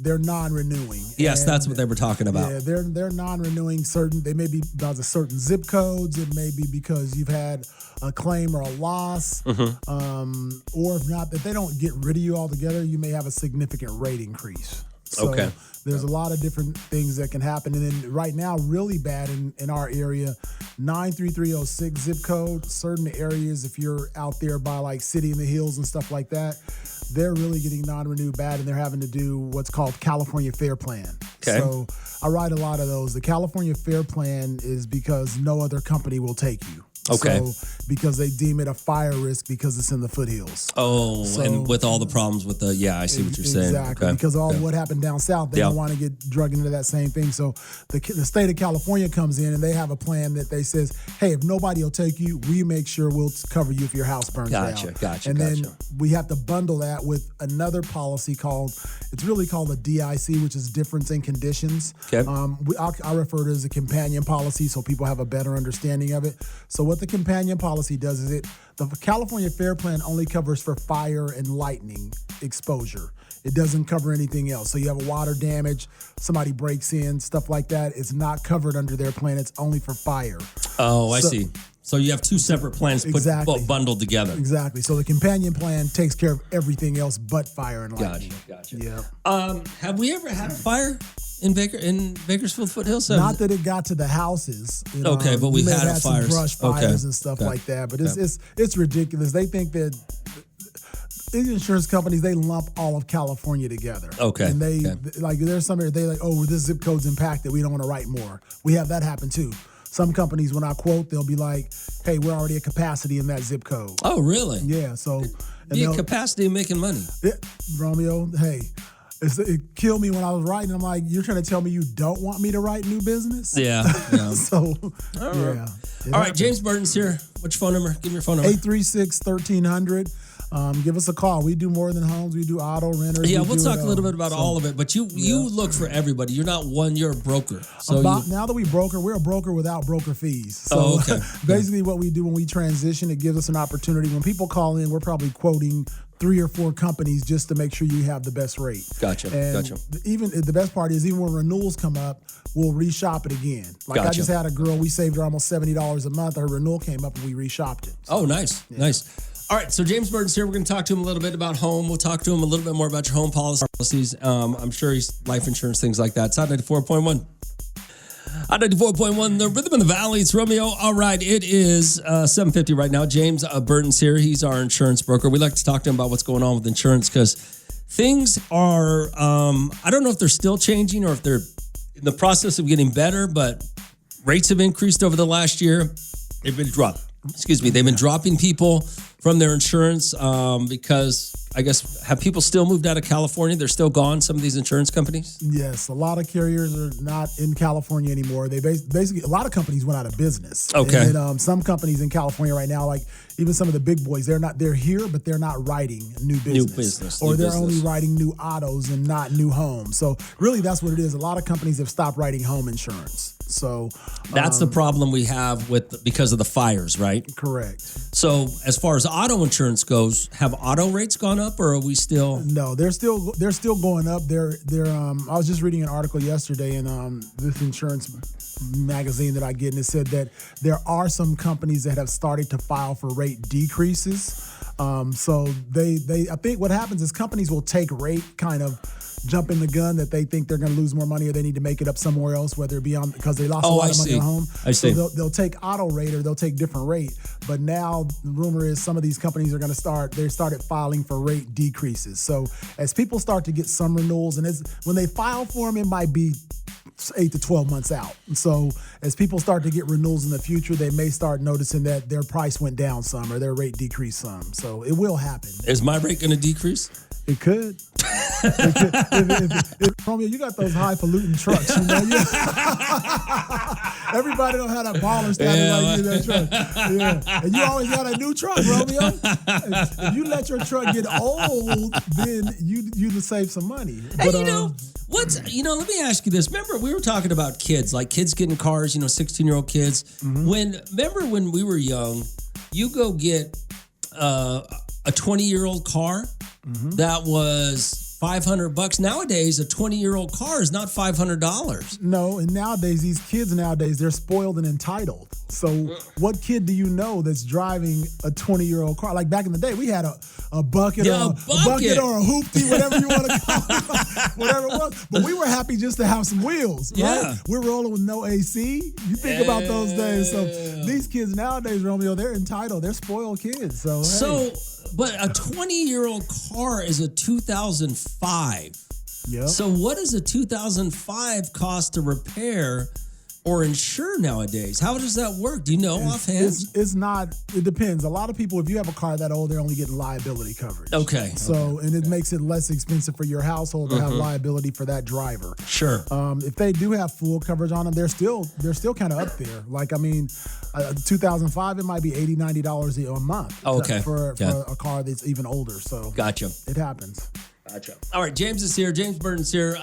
they're non-renewing. Yes, And, that's what they were talking about. Yeah, they're non-renewing certain. They may be because of certain zip codes. It may be because you've had a claim or a loss, or if not, that they don't get rid of you altogether. You may have a significant rate increase. So Okay. There's a lot of different things that can happen. And then right now, really bad in our area, 93306 zip code, certain areas, if you're out there by like City in the Hills and stuff like that, they're really getting non-renewed bad, and they're having to do what's called California Fair Plan. Okay. So I write a lot of those. The California Fair Plan is because no other company will take you. Okay. So because they deem it a fire risk because it's in the foothills. Oh, So- and with all the problems with I see what you're saying. Exactly, Okay. because all Okay. what happened down south, they Yeah. don't want to get drugged into that same thing. So the state of California comes in and they have a plan that they says, hey, if nobody will take you, we make sure we'll cover you if your house burns down. Gotcha. And then we have to bundle that with another policy it's really called a DIC, which is difference in conditions. Okay. I refer to it as a companion policy so people have a better understanding of it. So what the companion policy does is the California Fair Plan only covers for fire and lightning exposure. It doesn't cover anything else. So you have a water damage, somebody breaks in, stuff like that. It's not covered under their plan. It's only for fire. Oh, I see. So you have two separate plans bundled together. Exactly. So the companion plan takes care of everything else but fire and lightning. Gotcha. Yeah. Have we ever had a fire in Bakersfield Foothills? Not that it got to the houses. Okay, but we may had have some some brush fires and stuff Okay. like that. But it's ridiculous. They think that these insurance companies, they lump all of California together. Okay. And there's some areas they like, oh, this zip code's impacted. We don't want to write more. We have that happen too. Some companies, when I quote, they'll be like, hey, we're already at capacity in that zip code. Oh, really? Yeah. So The capacity of making money. Romeo, hey, it killed me when I was writing. I'm like, you're trying to tell me you don't want me to write new business? Yeah. So, All right, James Burton's here. What's your phone number? Give me your phone number. 836-1300. Give us a call. We do more than homes. We do auto renters. Yeah, we'll talk a little bit about all of it. But you look for everybody. You're not one. You're a broker. So now that we're a broker without broker fees. So basically what we do when we transition, it gives us an opportunity. When people call in, we're probably quoting 3 or 4 companies just to make sure you have the best rate. Gotcha. Even the best part is, even when renewals come up, we'll reshop it again. Like I just had a girl, we saved her almost $70 a month. Her renewal came up and we reshopped it. So, nice. All right, so James Burton's here. We're going to talk to him a little bit about home. We'll talk to him a little bit more about your home policies. I'm sure he's life insurance, things like that. It's Hot 94.1. Hot 94.1, the Rhythm in the Valley. It's Romeo. All right, it is 7:50 right now. James Burton's here. He's our insurance broker. We like to talk to him about what's going on with insurance because things are, I don't know if they're still changing or if they're in the process of getting better, but rates have increased over the last year. They've been dropping people from their insurance because I guess have people still moved out of California? They're still gone, some of these insurance companies? Yes, a lot of carriers are not in California anymore. They basically, a lot of companies went out of business. Okay. And then, some companies in California right now, like even some of the big boys, they're here, but they're not writing new business. Or they're only writing new autos and not new homes. So really that's what it is. A lot of companies have stopped writing home insurance. So that's the problem we have because of the fires, right? Correct. So as far as auto insurance goes, have auto rates gone up, or are we still? No, they're still going up. They're I was just reading an article yesterday in this insurance magazine that I get, and it said that there are some companies that have started to file for rate decreases. So they I think what happens is companies will take rate kind of jumping the gun that they think they're going to lose more money or they need to make it up somewhere else, whether it be because they lost a lot of money at home. I see. So they'll take auto rate or they'll take different rate. But now the rumor is some of these companies are going to they started filing for rate decreases. So as people start to get some renewals, and when they file for them, it might be 8 to 12 months out. And so as people start to get renewals in the future, they may start noticing that their price went down some or their rate decreased some. So it will happen. Is my rate going to decrease? It could. If Romeo, you got those highfalutin trucks, you know. Everybody don't have that baller standing like you in that truck. Yeah. And you always got a new truck, Romeo. If you let your truck get old, then you save some money. But, let me ask you this. Remember, we were talking about kids, like kids getting cars, 16-year-old kids. Mm-hmm. Remember when we were young, you go get a 20-year-old car that was $500. Nowadays, a 20-year-old car is not $500. No, and nowadays, these kids they're spoiled and entitled. So what kid do you know that's driving a 20-year-old car? Like back in the day, we had a bucket, or a bucket or a hoopty, whatever you want to call it, whatever it was. But we were happy just to have some wheels, right? Yeah. We're rolling with no AC. You think about those days. So these kids nowadays, Romeo, they're entitled. They're spoiled kids. So, but a 20-year-old car is a 2005. Yeah. So what does a 2005 cost to repair or insure nowadays? How does that work? Do you know offhand? It's not. It depends. A lot of people, if you have a car that old, they're only getting liability coverage. Okay. And it makes it less expensive for your household to have liability for that driver. Sure. If they do have full coverage on them, they're still kind of up there. Like 2005, it might be $80, $90 a month. Okay. For a car that's even older. So gotcha. It happens. Gotcha. All right, James is here. James Burton's here.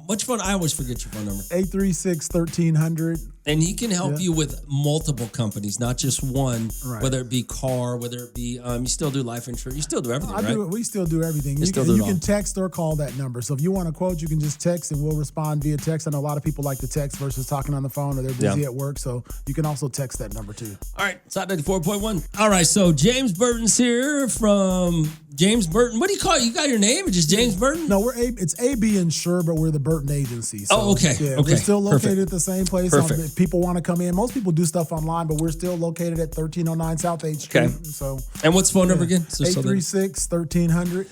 What's your phone? I always forget your phone number. 836-1300. And he can help you with multiple companies, not just one, right. Whether it be car, whether it be, you still do life insurance. You still do everything, right? We still do everything. You can text or call that number. So if you want a quote, you can just text and we'll respond via text. I know a lot of people like to text versus talking on the phone or they're busy at work. So you can also text that number too. All right. It's at 94.1. All right. So James Burton's here from James Burton. What do you call it? You got your name? It's just James Burton? No, it's AB Insure, but we're the Burton agency. So, okay. Yeah, okay. We're still located at the same place. Perfect. If people want to come in, most people do stuff online, but we're still located at 1309 South 8th Street. Okay. So, and what's the phone number again? 836-1300.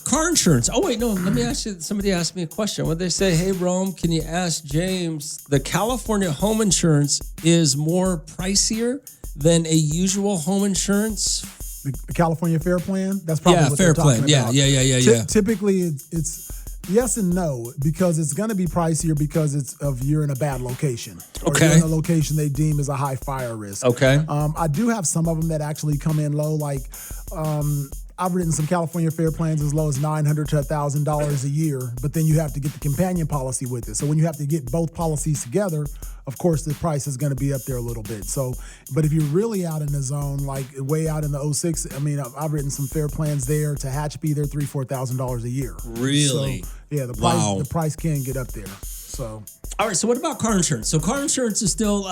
Car insurance. Oh, wait, no. Let me ask you. Somebody asked me a question. What they say? Hey, Rome, can you ask James, the California home insurance is more pricier than a usual home insurance? The California Fair Plan? That's probably what Fair they're talking Plan. about. Yeah. Typically, it's yes and no, because it's going to be pricier because you're in a bad location. Or you're in a location they deem as a high fire risk. Okay. I do have some of them that actually come in low, like I've written some California Fair Plans as low as $900 to $1,000 a year, but then you have to get the companion policy with it. So when you have to get both policies together, of course, the price is going to be up there a little bit. So, but if you're really out in the zone, like way out in the 06, I mean, I've written some fair plans there to Hatchby, they're $3,000, $4,000 a year. Really? So, yeah, the price can get up there. So, all right. So what about car insurance? So car insurance is still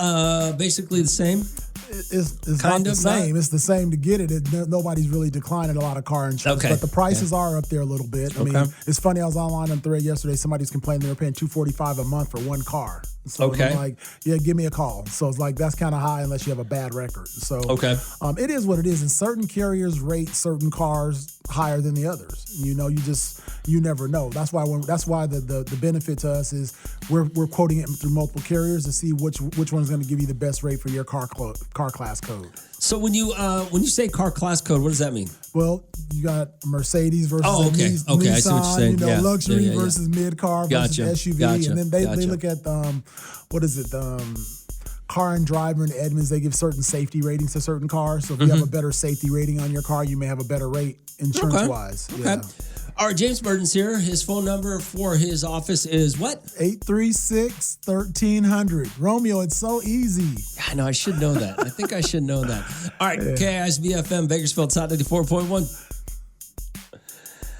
basically the same. It's not the same. It's the same to get it. Nobody's really declining a lot of car insurance, but the prices are up there a little bit. I mean, it's funny. I was online on Thread yesterday. Somebody's complaining they were paying $245 a month for one car. So I'm like, yeah, give me a call. So it's like that's kind of high unless you have a bad record. So it is what it is. And certain carriers rate certain cars higher than the others. You never know. That's why the benefit to us is we're quoting it through multiple carriers to see which one's going to give you the best rate for your car class code. So when you say car class code, what does that mean? Well, you got Mercedes versus Okay. Nissan, I see what you're saying. Yeah. luxury Yeah. versus mid-car Gotcha. versus SUV. Gotcha. And then they look at, what is it, Car and Driver in Edmonds, they give certain safety ratings to certain cars. So if you have a better safety rating on your car, you may have a better rate insurance-wise. Okay. Yeah. All right, James Burton's here. His phone number for his office is what? 836-1300. Romeo, it's so easy. I know, I should know that. I think I should know that. All right, KISB-FM, Bakersfield, Hot 94.1.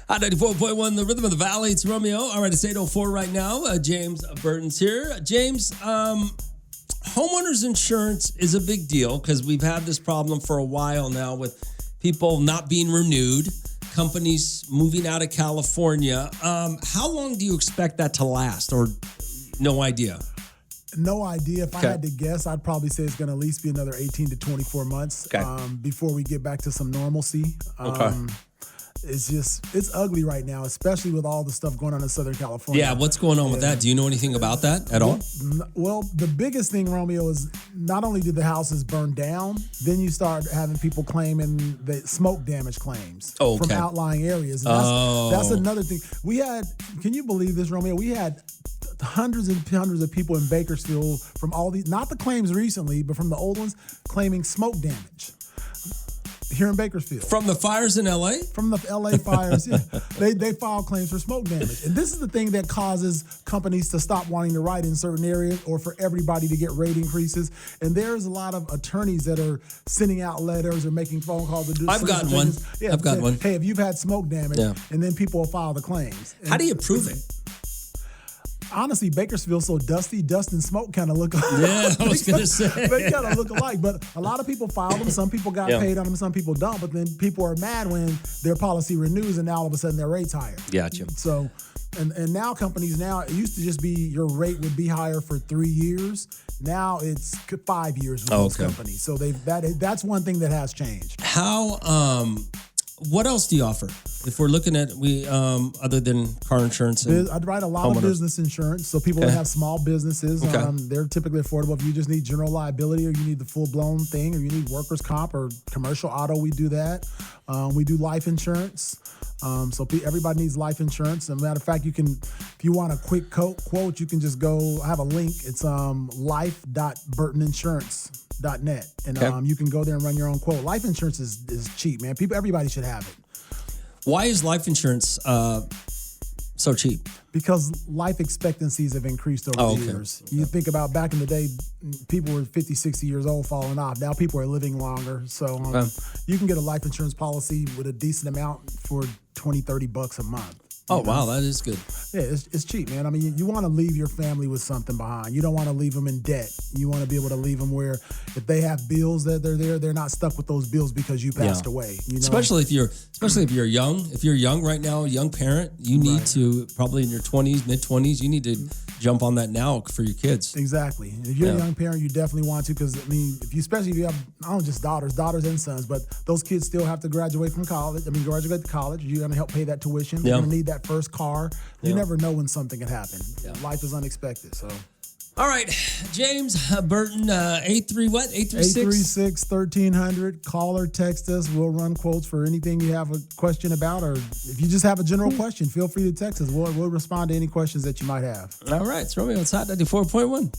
Hot 94.1, the rhythm of the valley. It's Romeo. All right, it's 8:04 right now. James Burton's here. James, homeowners insurance is a big deal because we've had this problem for a while now with people not being renewed, companies moving out of California. How long do you expect that to last, or no idea? No idea. If I had to guess, I'd probably say it's going to at least be another 18 to 24 months before we get back to some normalcy. It's ugly right now, especially with all the stuff going on in Southern California. Yeah, what's going on with that? Do you know anything about that at all? Well, the biggest thing, Romeo, is not only did the houses burn down, then you start having people claiming the smoke damage claims from outlying areas. And that's another thing. We had, can you believe this, Romeo? We had hundreds and hundreds of people in Bakersfield from all these, not the claims recently, but from the old ones, claiming smoke damage. Here in Bakersfield. From the fires in LA? From the LA fires, yeah. They file claims for smoke damage. And this is the thing that causes companies to stop wanting to write in certain areas or for everybody to get rate increases. And there's a lot of attorneys that are sending out letters or making phone calls. I've gotten one. Yeah, I've gotten one. Hey, if you've had smoke damage, and then people will file the claims. How do you prove it? Honestly, Bakersfield's so dusty, dust and smoke kind of look alike. Yeah, I was going to say. They kind of look alike, but a lot of people file them. Some people got paid on them, some people don't. But then people are mad when their policy renews and now all of a sudden their rate's higher. Gotcha. So, and now companies it used to just be your rate would be higher for 3 years. Now it's 5 years with most companies. So that's one thing that has changed. How, what else do you offer? If we're looking at other than car insurance, I'd write a lot of business insurance. So people that have small businesses, they're typically affordable. If you just need general liability, or you need the full blown thing, or you need workers' comp or commercial auto, we do that. We do life insurance. So everybody needs life insurance. As a matter of fact, you can, if you want a quick quote, you can just go. I have a link. It's life.burtoninsurance.net, and you can go there and run your own quote. Life insurance is cheap, man. Everybody should have it. Why is life insurance so cheap? Because life expectancies have increased over the years. You think about back in the day, people were 50, 60 years old falling off. Now people are living longer. So you can get a life insurance policy with a decent amount for $20, $30 a month. Wow, that is good. Yeah, it's cheap, man. I mean, you want to leave your family with something behind. You don't want to leave them in debt. You want to be able to leave them where if they have bills that they're not stuck with those bills because you passed away. You know? Especially if you're young. If you're young right now, a young parent, you need to, probably in your 20s, mid-20s, you need to jump on that now for your kids. Exactly. If you're a young parent, you definitely want to, because especially if you have not just daughters and sons, but those kids still have to graduate from college. Graduate to college. You're going to help pay that tuition. You're going to need that first car. You never know when something can happen. Life is unexpected. So. All right, James Burton, 836-1300. Call or text us. We'll run quotes for anything you have a question about, or if you just have a general question, feel free to text us. We'll respond to any questions that you might have. All right, it's Romeo. It's Hot 94.1.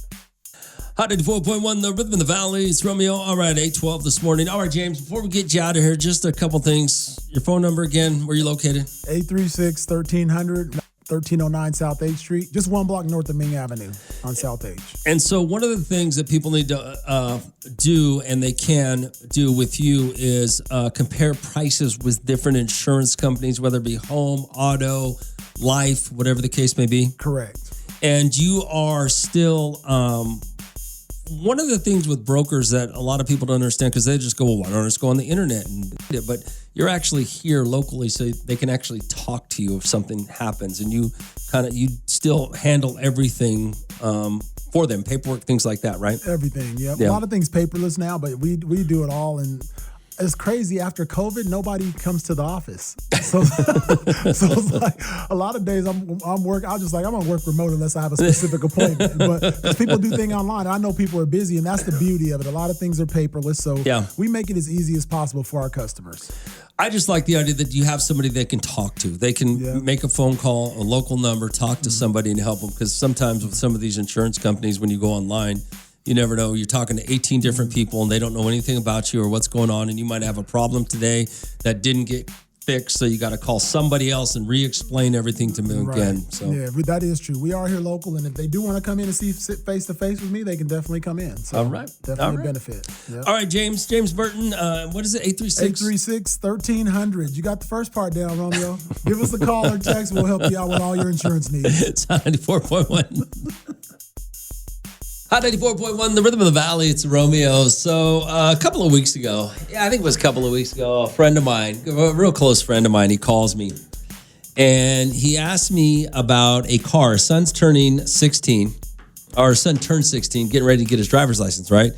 Hot 94.1, the rhythm in the valley. It's Romeo. All right, 8:12 this morning. All right, James, before we get you out of here, just a couple things. Your phone number again, where you located? 836-1300. 1309 South 8th Street, just one block north of Ming Avenue on South H. And so one of the things that people need to do, and they can do with you, is compare prices with different insurance companies, whether it be home, auto, life, whatever the case may be. Correct. And you are still... one of the things with brokers that a lot of people don't understand, because they just go, well, why don't I just go on the internet? But you're actually here locally, so they can actually talk to you if something happens, and you still handle everything for them, paperwork, things like that, right? Everything, yeah. A lot of things paperless now, but we do it all, and it's crazy. After COVID, nobody comes to the office. So, so it's like a lot of days I'm working. I'm gonna work remote unless I have a specific appointment. But 'cause people do things online, I know people are busy, and that's the beauty of it. A lot of things are paperless, so we make it as easy as possible for our customers. I just like the idea that you have somebody they can talk to. They can make a phone call, a local number, talk to somebody and help them. Because sometimes with some of these insurance companies, when you go online, you never know. You're talking to 18 different people and they don't know anything about you or what's going on. And you might have a problem today that didn't get fixed. So you got to call somebody else and re-explain everything to them again. So yeah, that is true. We are here local. And if they do want to come in and sit face to face with me, they can definitely come in. So all right. Definitely a benefit. Yep. All right, James Burton. What is it? 836-1300. You got the first part down, Romeo. Give us a call or text. We'll help you out with all your insurance needs. It's 94.1. Hot 94.1, the Rhythm of the Valley. It's Romeo. So a couple of weeks ago, I think it was a couple of weeks ago, a friend of mine, a real close friend of mine, he calls me. And he asked me about a car. Son's turning 16. Our son turned 16, getting ready to get his driver's license, right?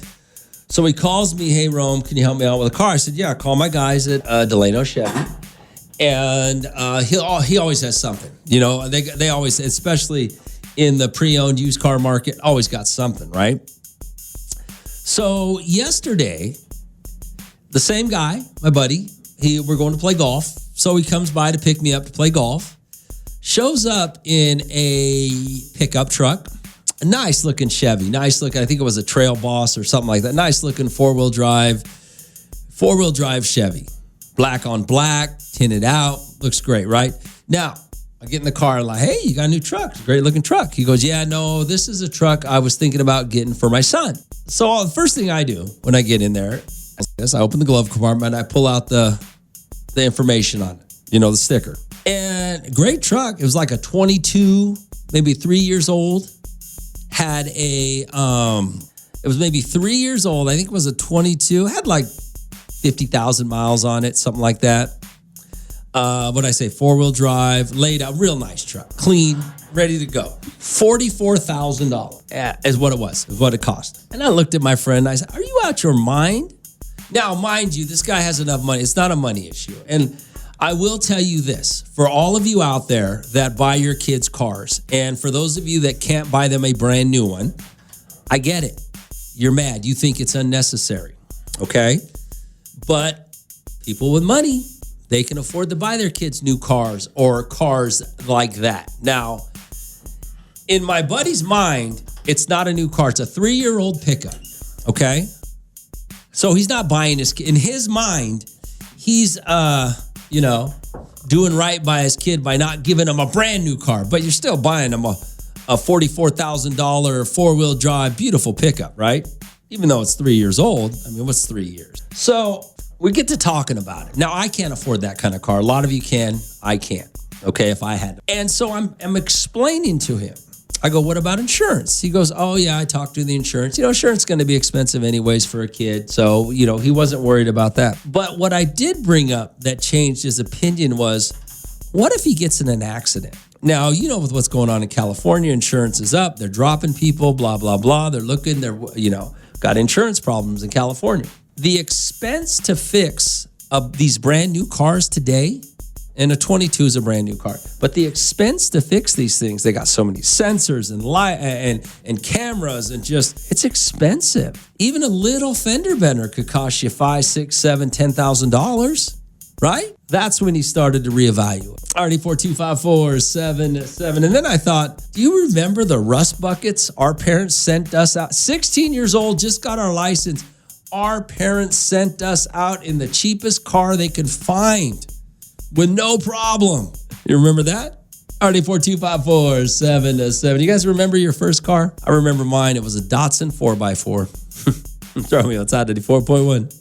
So he calls me, hey, Rome, can you help me out with a car? I said, yeah, call my guys at Delano Chevy. And he always has something. You know, they always, especially in the pre-owned used car market, always got something, right? So yesterday, the same guy, my buddy, we're going to play golf. So he comes by to pick me up to play golf, shows up in a pickup truck, a nice looking Chevy, I think it was a Trail Boss or something like that. Nice looking four-wheel drive Chevy, black on black, tinted out, looks great, right? Now, I get in the car and like, hey, you got a new truck. It's a great looking truck. He goes, yeah, no, this is a truck I was thinking about getting for my son. So the first thing I do when I get in there is I open the glove compartment and I pull out the information on it, the sticker. And great truck. It was like a 22, maybe 3 years old. Had it was maybe 3 years old. I think it was a 22. Had like 50,000 miles on it, something like that. What'd I say? 4-wheel drive, laid out, real nice truck, clean, ready to go. $44,000 is what it was, is what it cost. And I looked at my friend and I said, are you out your mind? Now, mind you, this guy has enough money. It's not a money issue. And I will tell you this, for all of you out there that buy your kids cars, and for those of you that can't buy them a brand new one, I get it. You're mad. You think it's unnecessary, okay? But people with money, they can afford to buy their kids new cars or cars like that. Now, in my buddy's mind, it's not a new car. It's a 3-year-old pickup, okay? So he's not buying in his mind, he's, doing right by his kid by not giving him a brand new car, but you're still buying him a $44,000 four-wheel drive, beautiful pickup, right? Even though it's 3 years old. I mean, what's 3 years? So we get to talking about it. Now, I can't afford that kind of car. A lot of you can. I can't. Okay, if I had. And so I'm explaining to him. I go, what about insurance? He goes, oh, yeah, I talked to the insurance. Insurance is going to be expensive anyways for a kid. So, he wasn't worried about that. But what I did bring up that changed his opinion was, what if he gets in an accident? Now, with what's going on in California, insurance is up. They're dropping people, blah, blah, blah. They're looking, got insurance problems in California. The expense to fix these brand new cars today, and a 22 is a brand new car, but the expense to fix these things, they got so many sensors and light and cameras and it's expensive. Even a little fender bender could cost you $5,000, $6,000, $7,000, $10,000, right? That's when he started to reevaluate. RD4254777. And then I thought, do you remember the rust buckets our parents sent us out? 16 years old, just got our license. Our parents sent us out in the cheapest car they could find with no problem. You remember that? RD4254777. You guys remember your first car? I remember mine. It was a Datsun 4x4. Romeo, it's Hot 94.1.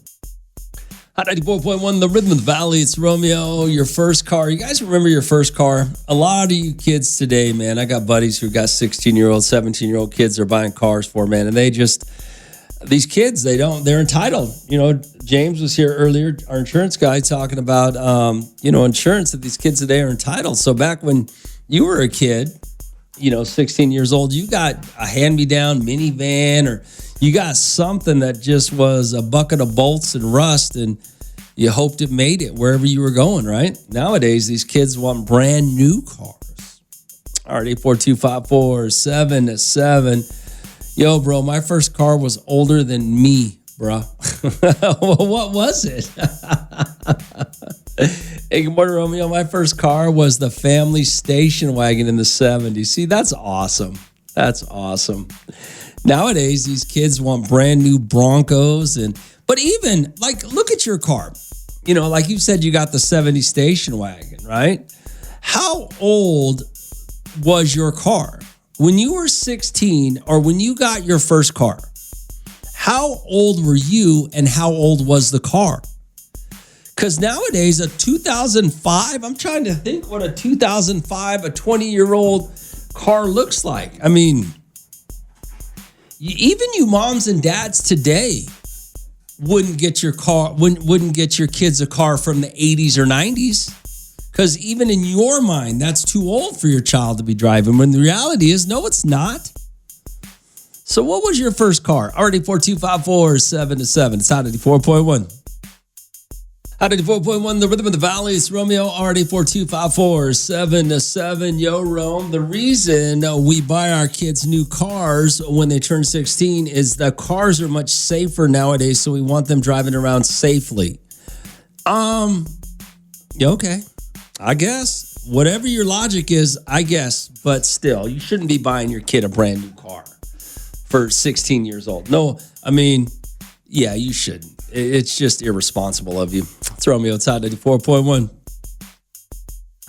Hot 94.1, the Rhythm of the Valley. It's Romeo, your first car. You guys remember your first car? A lot of you kids today, man, I got buddies who got 16-year-old, 17-year-old kids they're buying cars for, man, and these kids, they're entitled. James was here earlier, our insurance guy, talking about, insurance that these kids today are entitled. So back when you were a kid, 16 years old, you got a hand-me-down minivan or you got something that just was a bucket of bolts and rust and you hoped it made it wherever you were going, right? Nowadays, these kids want brand new cars. All right, 842-547-7. Yo, bro, my first car was older than me, bro. What was it? Hey, good morning, Romeo. My first car was the family station wagon in the 70s. See, that's awesome. That's awesome. Nowadays, these kids want brand new Broncos. But even, like, look at your car. You know, like you said, you got the 70s station wagon, right? How old was your car? When you were 16 or when you got your first car, how old were you and how old was the car? Because nowadays, a 2005, I'm trying to think what a 2005, a 20-year-old car looks like. I mean, even you moms and dads today wouldn't get your kids a car from the 80s or 90s. Because even in your mind, that's too old for your child to be driving. When the reality is, no, it's not. So what was your first car? Already 42547-7. It's Hot 84.1. Hot 84.1, the rhythm of the valley. It's Romeo, already 42547-7. Yo, Rome. The reason we buy our kids new cars when they turn 16 is the cars are much safer nowadays, so we want them driving around safely. Okay. I guess. Whatever your logic is, I guess. But still, you shouldn't be buying your kid a brand new car for 16 years old. No, I mean, yeah, you shouldn't. It's just irresponsible of you. It's Romeo. It's Hot 94.1.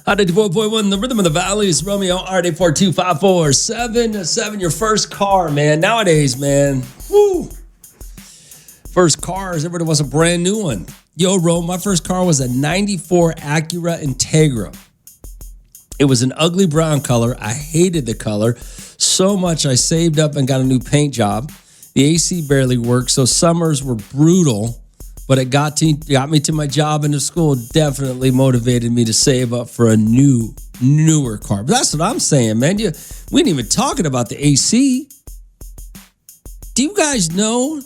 Hot 94.1, the rhythm of the valley is Romeo, RD42547-7. Your first car, man. Nowadays, man. Woo. First cars, everybody wants a brand new one. Yo, Rome, my first car was a 94 Acura Integra. It was an ugly brown color. I hated the color so much I saved up and got a new paint job. The AC barely worked, so summers were brutal, but it got me to my job and the school. Definitely motivated me to save up for a newer car. But that's what I'm saying, man. We ain't even talking about the AC. Do you guys know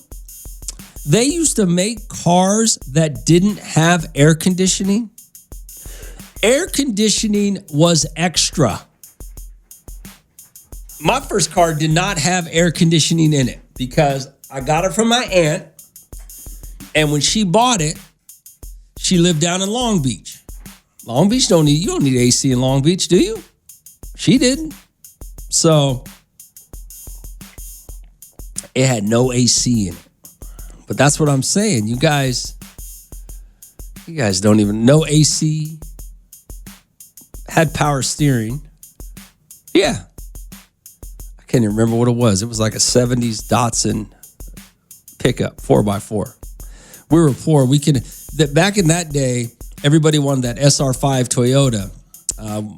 they used to make cars that didn't have air conditioning? Air conditioning was extra. My first car did not have air conditioning in it because I got it from my aunt. And when she bought it, she lived down in Long Beach. Long Beach you don't need AC in Long Beach, do you? She didn't. So it had no AC in it. But that's what I'm saying. You guys don't even know AC. Had power steering. Yeah. I can't even remember what it was. It was like a 70s Datsun pickup, 4x4. We were poor. Back in that day, everybody wanted that SR5 Toyota.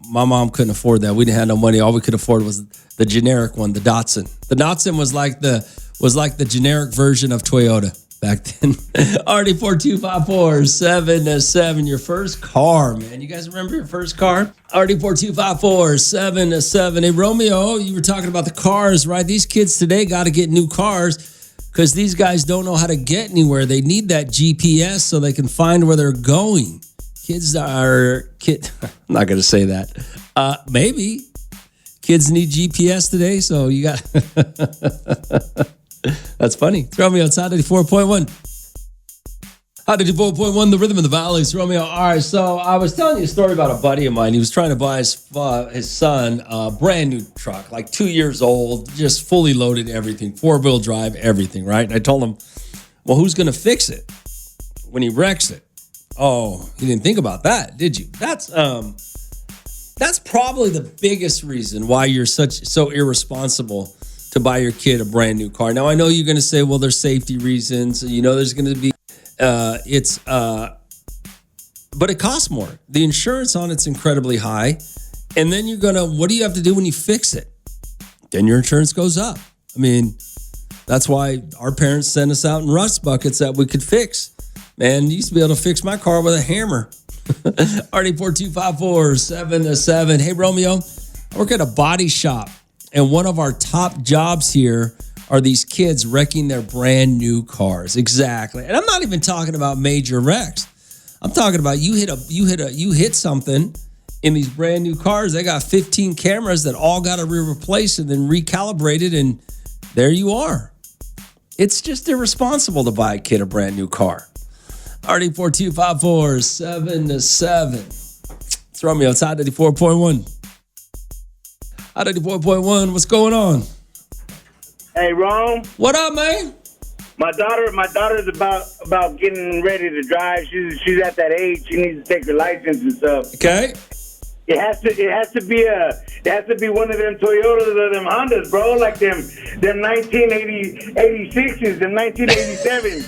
My mom couldn't afford that. We didn't have no money. All we could afford was the generic one, the Datsun. The Datsun was like the generic version of Toyota back then. RD42547-7. Your first car, man. You guys remember your first car? RD42547-7. Hey, Romeo, you were talking about the cars, right? These kids today got to get new cars because these guys don't know how to get anywhere. They need that GPS so they can find where they're going. I'm not going to say that. Maybe. Kids need GPS today, so you got... That's funny. It's Romeo outside 84.1. Hot 84.1, the rhythm of the valley. It's Romeo. All right, so I was telling you a story about a buddy of mine. He was trying to buy his son a brand new truck, like 2 years old, just fully loaded, everything, 4-wheel drive, everything, right? And I told him, well, who's going to fix it when he wrecks it? Oh, you didn't think about that, did you? That's probably the biggest reason why you're so irresponsible to buy your kid a brand new car. Now, I know you're going to say, well, there's safety reasons. You know, there's going to be, but it costs more. The insurance on it's incredibly high. And then what do you have to do when you fix it? Then your insurance goes up. I mean, that's why our parents sent us out in rust buckets that we could fix. Man, you used to be able to fix my car with a hammer. RD42547-7. Hey, Romeo, I work at a body shop. And one of our top jobs here are these kids wrecking their brand new cars. Exactly. And I'm not even talking about major wrecks. I'm talking about you hit something in these brand new cars. They got 15 cameras that all got to be replaced and then recalibrated, and there you are. It's just irresponsible to buy a kid a brand new car. RD4254 7-7. It's Romeo. It's Hot 94.1. Hot 94.1. What's going on? Hey, Rome. What up, man? My daughter's about getting ready to drive. She's at that age. She needs to take her license and stuff. Okay. It has to be one of them Toyotas or them Hondas, bro, like them 1986s, them 1987s.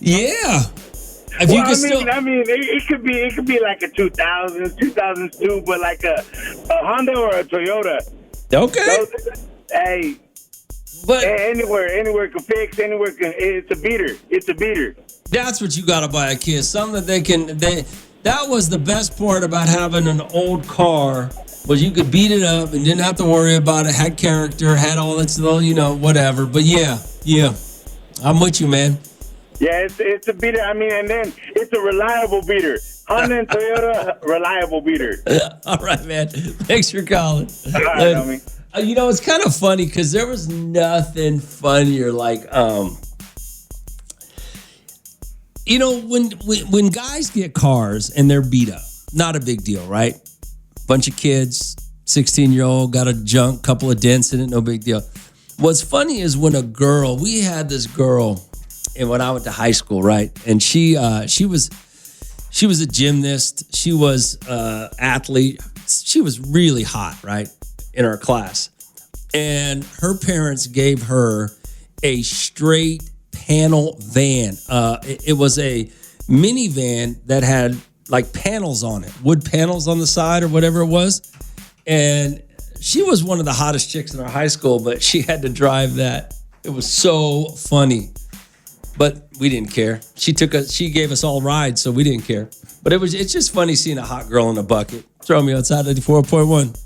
Yeah. It could be like a 2002, but like a Honda or a Toyota. Okay. Hey, but anywhere can fix, anywhere can. It's a beater. That's what you got to buy a kid. Something that that was the best part about having an old car, was you could beat it up and didn't have to worry about it. Had character, had all that stuff, whatever. But yeah, I'm with you, man. Yeah, it's a beater. I mean, and then it's a reliable beater. Honda and Toyota, reliable beater. All right, man. Thanks for calling. All right, homie. It's kind of funny because there was nothing funnier like, when guys get cars and they're beat up, not a big deal, right? Bunch of kids, 16-year-old, got a junk, couple of dents in it, no big deal. What's funny is when we had this girl, and when I went to high school, right? And she was a gymnast. She was athlete. She was really hot, right, in our class. And her parents gave her a straight panel van. It was a minivan that had like panels on it, wood panels on the side or whatever it was. And she was one of the hottest chicks in our high school, but she had to drive that. It was so funny. But we didn't care. She gave us all rides, so we didn't care. But it's just funny seeing a hot girl in a bucket. It's Romeo. It's Hot 94.1.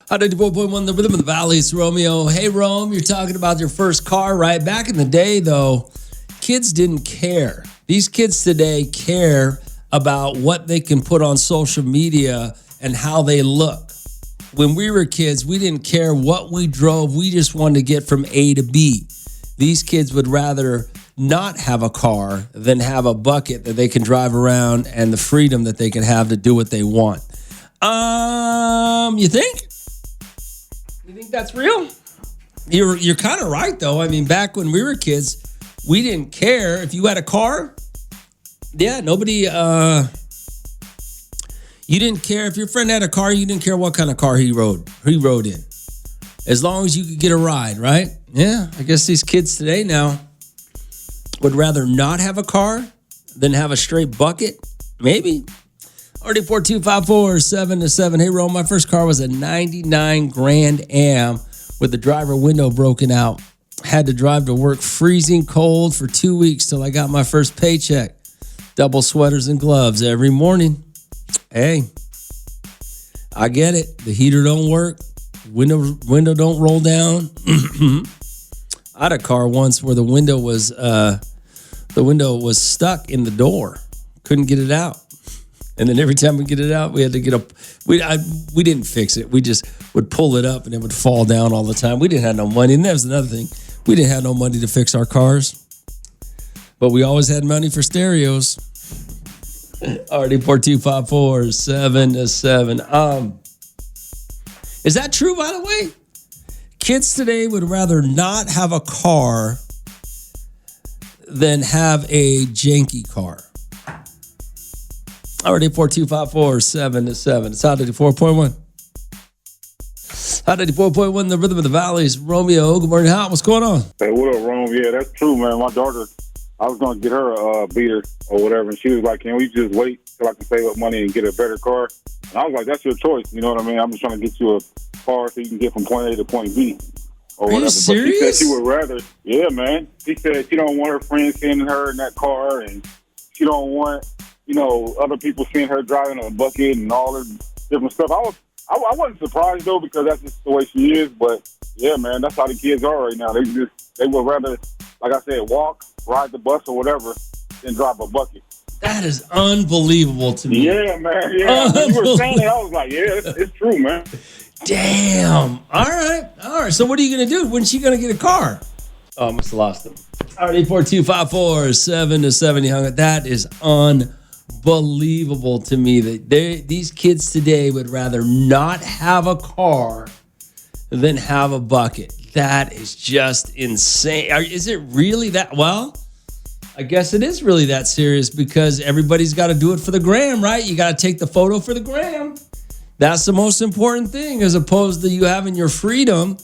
Hot 94.1, the rhythm of the valley. It's Romeo. Hey, Rome, you're talking about your first car, right? Back in the day, though, kids didn't care. These kids today care about what they can put on social media and how they look. When we were kids, we didn't care what we drove. We just wanted to get from A to B. These kids would rather not have a car than have a bucket that they can drive around and the freedom that they can have to do what they want. You think? You think that's real? You're kind of right, though. I mean, back when we were kids, we didn't care if you had a car. Yeah, nobody. You didn't care if your friend had a car. You didn't care what kind of car he rode in, as long as you could get a ride, right? Yeah, I guess these kids today now would rather not have a car than have a straight bucket. Maybe. RD4254 7-7. Hey, Rome, my first car was a 99 Grand Am with the driver window broken out. Had to drive to work freezing cold for 2 weeks till I got my first paycheck. Double sweaters and gloves every morning. Hey, I get it. The heater don't work. Window don't roll down. I had a car once where the window was stuck in the door. Couldn't get it out. And then every time we get it out, we had to get we didn't fix it. We just would pull it up and it would fall down all the time. We didn't have no money. And that was another thing. We didn't have no money to fix our cars. But we always had money for stereos. RD4254 7-7. Is that true, by the way? Kids today would rather not have a car than have a janky car. RD4254 7-7. It's Hot 94.1. Hot 94.1, the rhythm of the valley is Romeo. Good morning, Hot. What's going on? Hey, what up, Rome? Yeah, that's true, man. My daughter, I was going to get her a beater or whatever, and she was like, can we just wait till I can save up money and get a better car? And I was like, that's your choice. You know what I mean? I'm just trying to get you a car so you can get from point A to point B or whatever. Are you serious? But she said she would rather. Yeah, man. She said she don't want her friends seeing her in that car, and she don't want, other people seeing her driving a bucket and all this different stuff. I wasn't surprised, though, because that's just the way she is. But Yeah, man, that's how the kids are right now. They would rather, like I said, walk, ride the bus or whatever, than drive a bucket. That is unbelievable to me. Yeah, man. Yeah, when you were saying it, I was like, yeah, it's true, man. Damn. All right. So what are you going to do? When's she going to get a car? Oh, I must have lost him. All right, 842-54-7-7. You hung it. That is unbelievable to me that these kids today would rather not have a car than have a bucket. That is just insane. Is it really that? Well, I guess it is really that serious because everybody's got to do it for the gram, right? You got to take the photo for the gram. That's the most important thing, as opposed to you having your freedom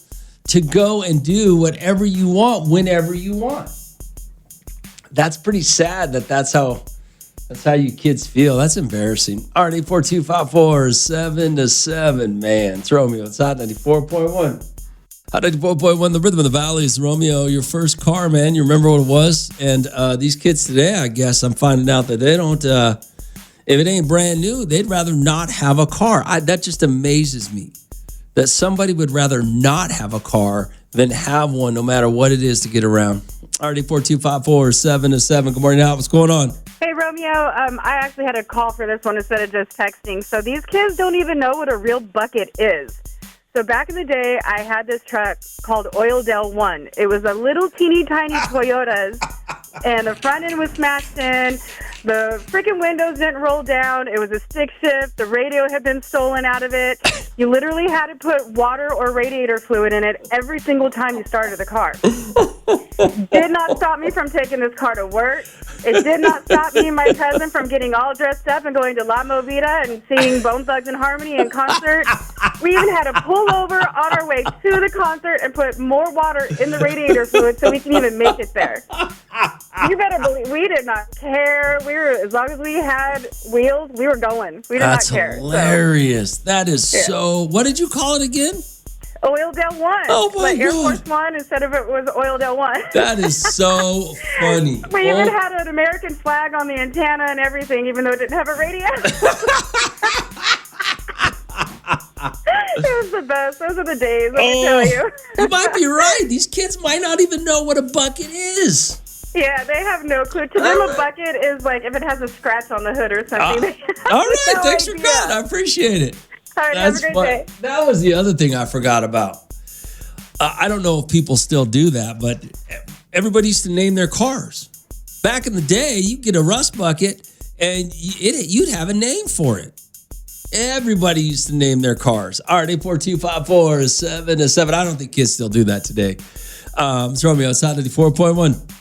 to go and do whatever you want whenever you want. That's pretty sad that's how you kids feel. That's embarrassing. All right, 842-54-7-7. Man, it's Romeo. It's Hot 94.1. Hot 94.1, the rhythm of the valley is Romeo. Your first car, man. You remember what it was? And these kids today, I guess I'm finding out that they don't, if it ain't brand new, they'd rather not have a car. That just amazes me. That somebody would rather not have a car than have one, no matter what it is to get around. All right, 842-54-7-7. Good morning, Al. What's going on? Hey, Romeo. I actually had a call for this one instead of just texting. So these kids don't even know what a real bucket is. So back in the day, I had this truck called Oildale 1. It was a little teeny tiny Toyotas, and the front end was smashed in. The freaking windows didn't roll down. It was a stick shift. The radio had been stolen out of it. You literally had to put water or radiator fluid in it every single time you started the car. Did not stop me from taking this car to work. It did not stop me and my cousin from getting all dressed up and going to La Movida and seeing Bone Thugs and Harmony in concert. We even had to pull over on our way to the concert and put more water in the radiator fluid so we can even make it there. You better believe we did not care. As long as we had wheels, we were going. We did not care. That's hilarious. So. That is so. What did you call it again? Oildale 1. Oh my God. Air Force 1 instead of it was Oildale 1. That is so funny. We even had an American flag on the antenna and everything, even though it didn't have a radio. It was the best. Those are the days, let me tell you. You might be right. These kids might not even know what a bucket is. Yeah, they have no clue. To them, a bucket is like if it has a scratch on the hood or something. All right, thanks for that. I appreciate it. All right, have a great day. That was the other thing I forgot about. I don't know if people still do that, but everybody used to name their cars. Back in the day, you get a rust bucket, and you'd have a name for it. Everybody used to name their cars. All right, 842-54-7-7. I don't think kids still do that today. It's Romeo. It's Hot 94.1.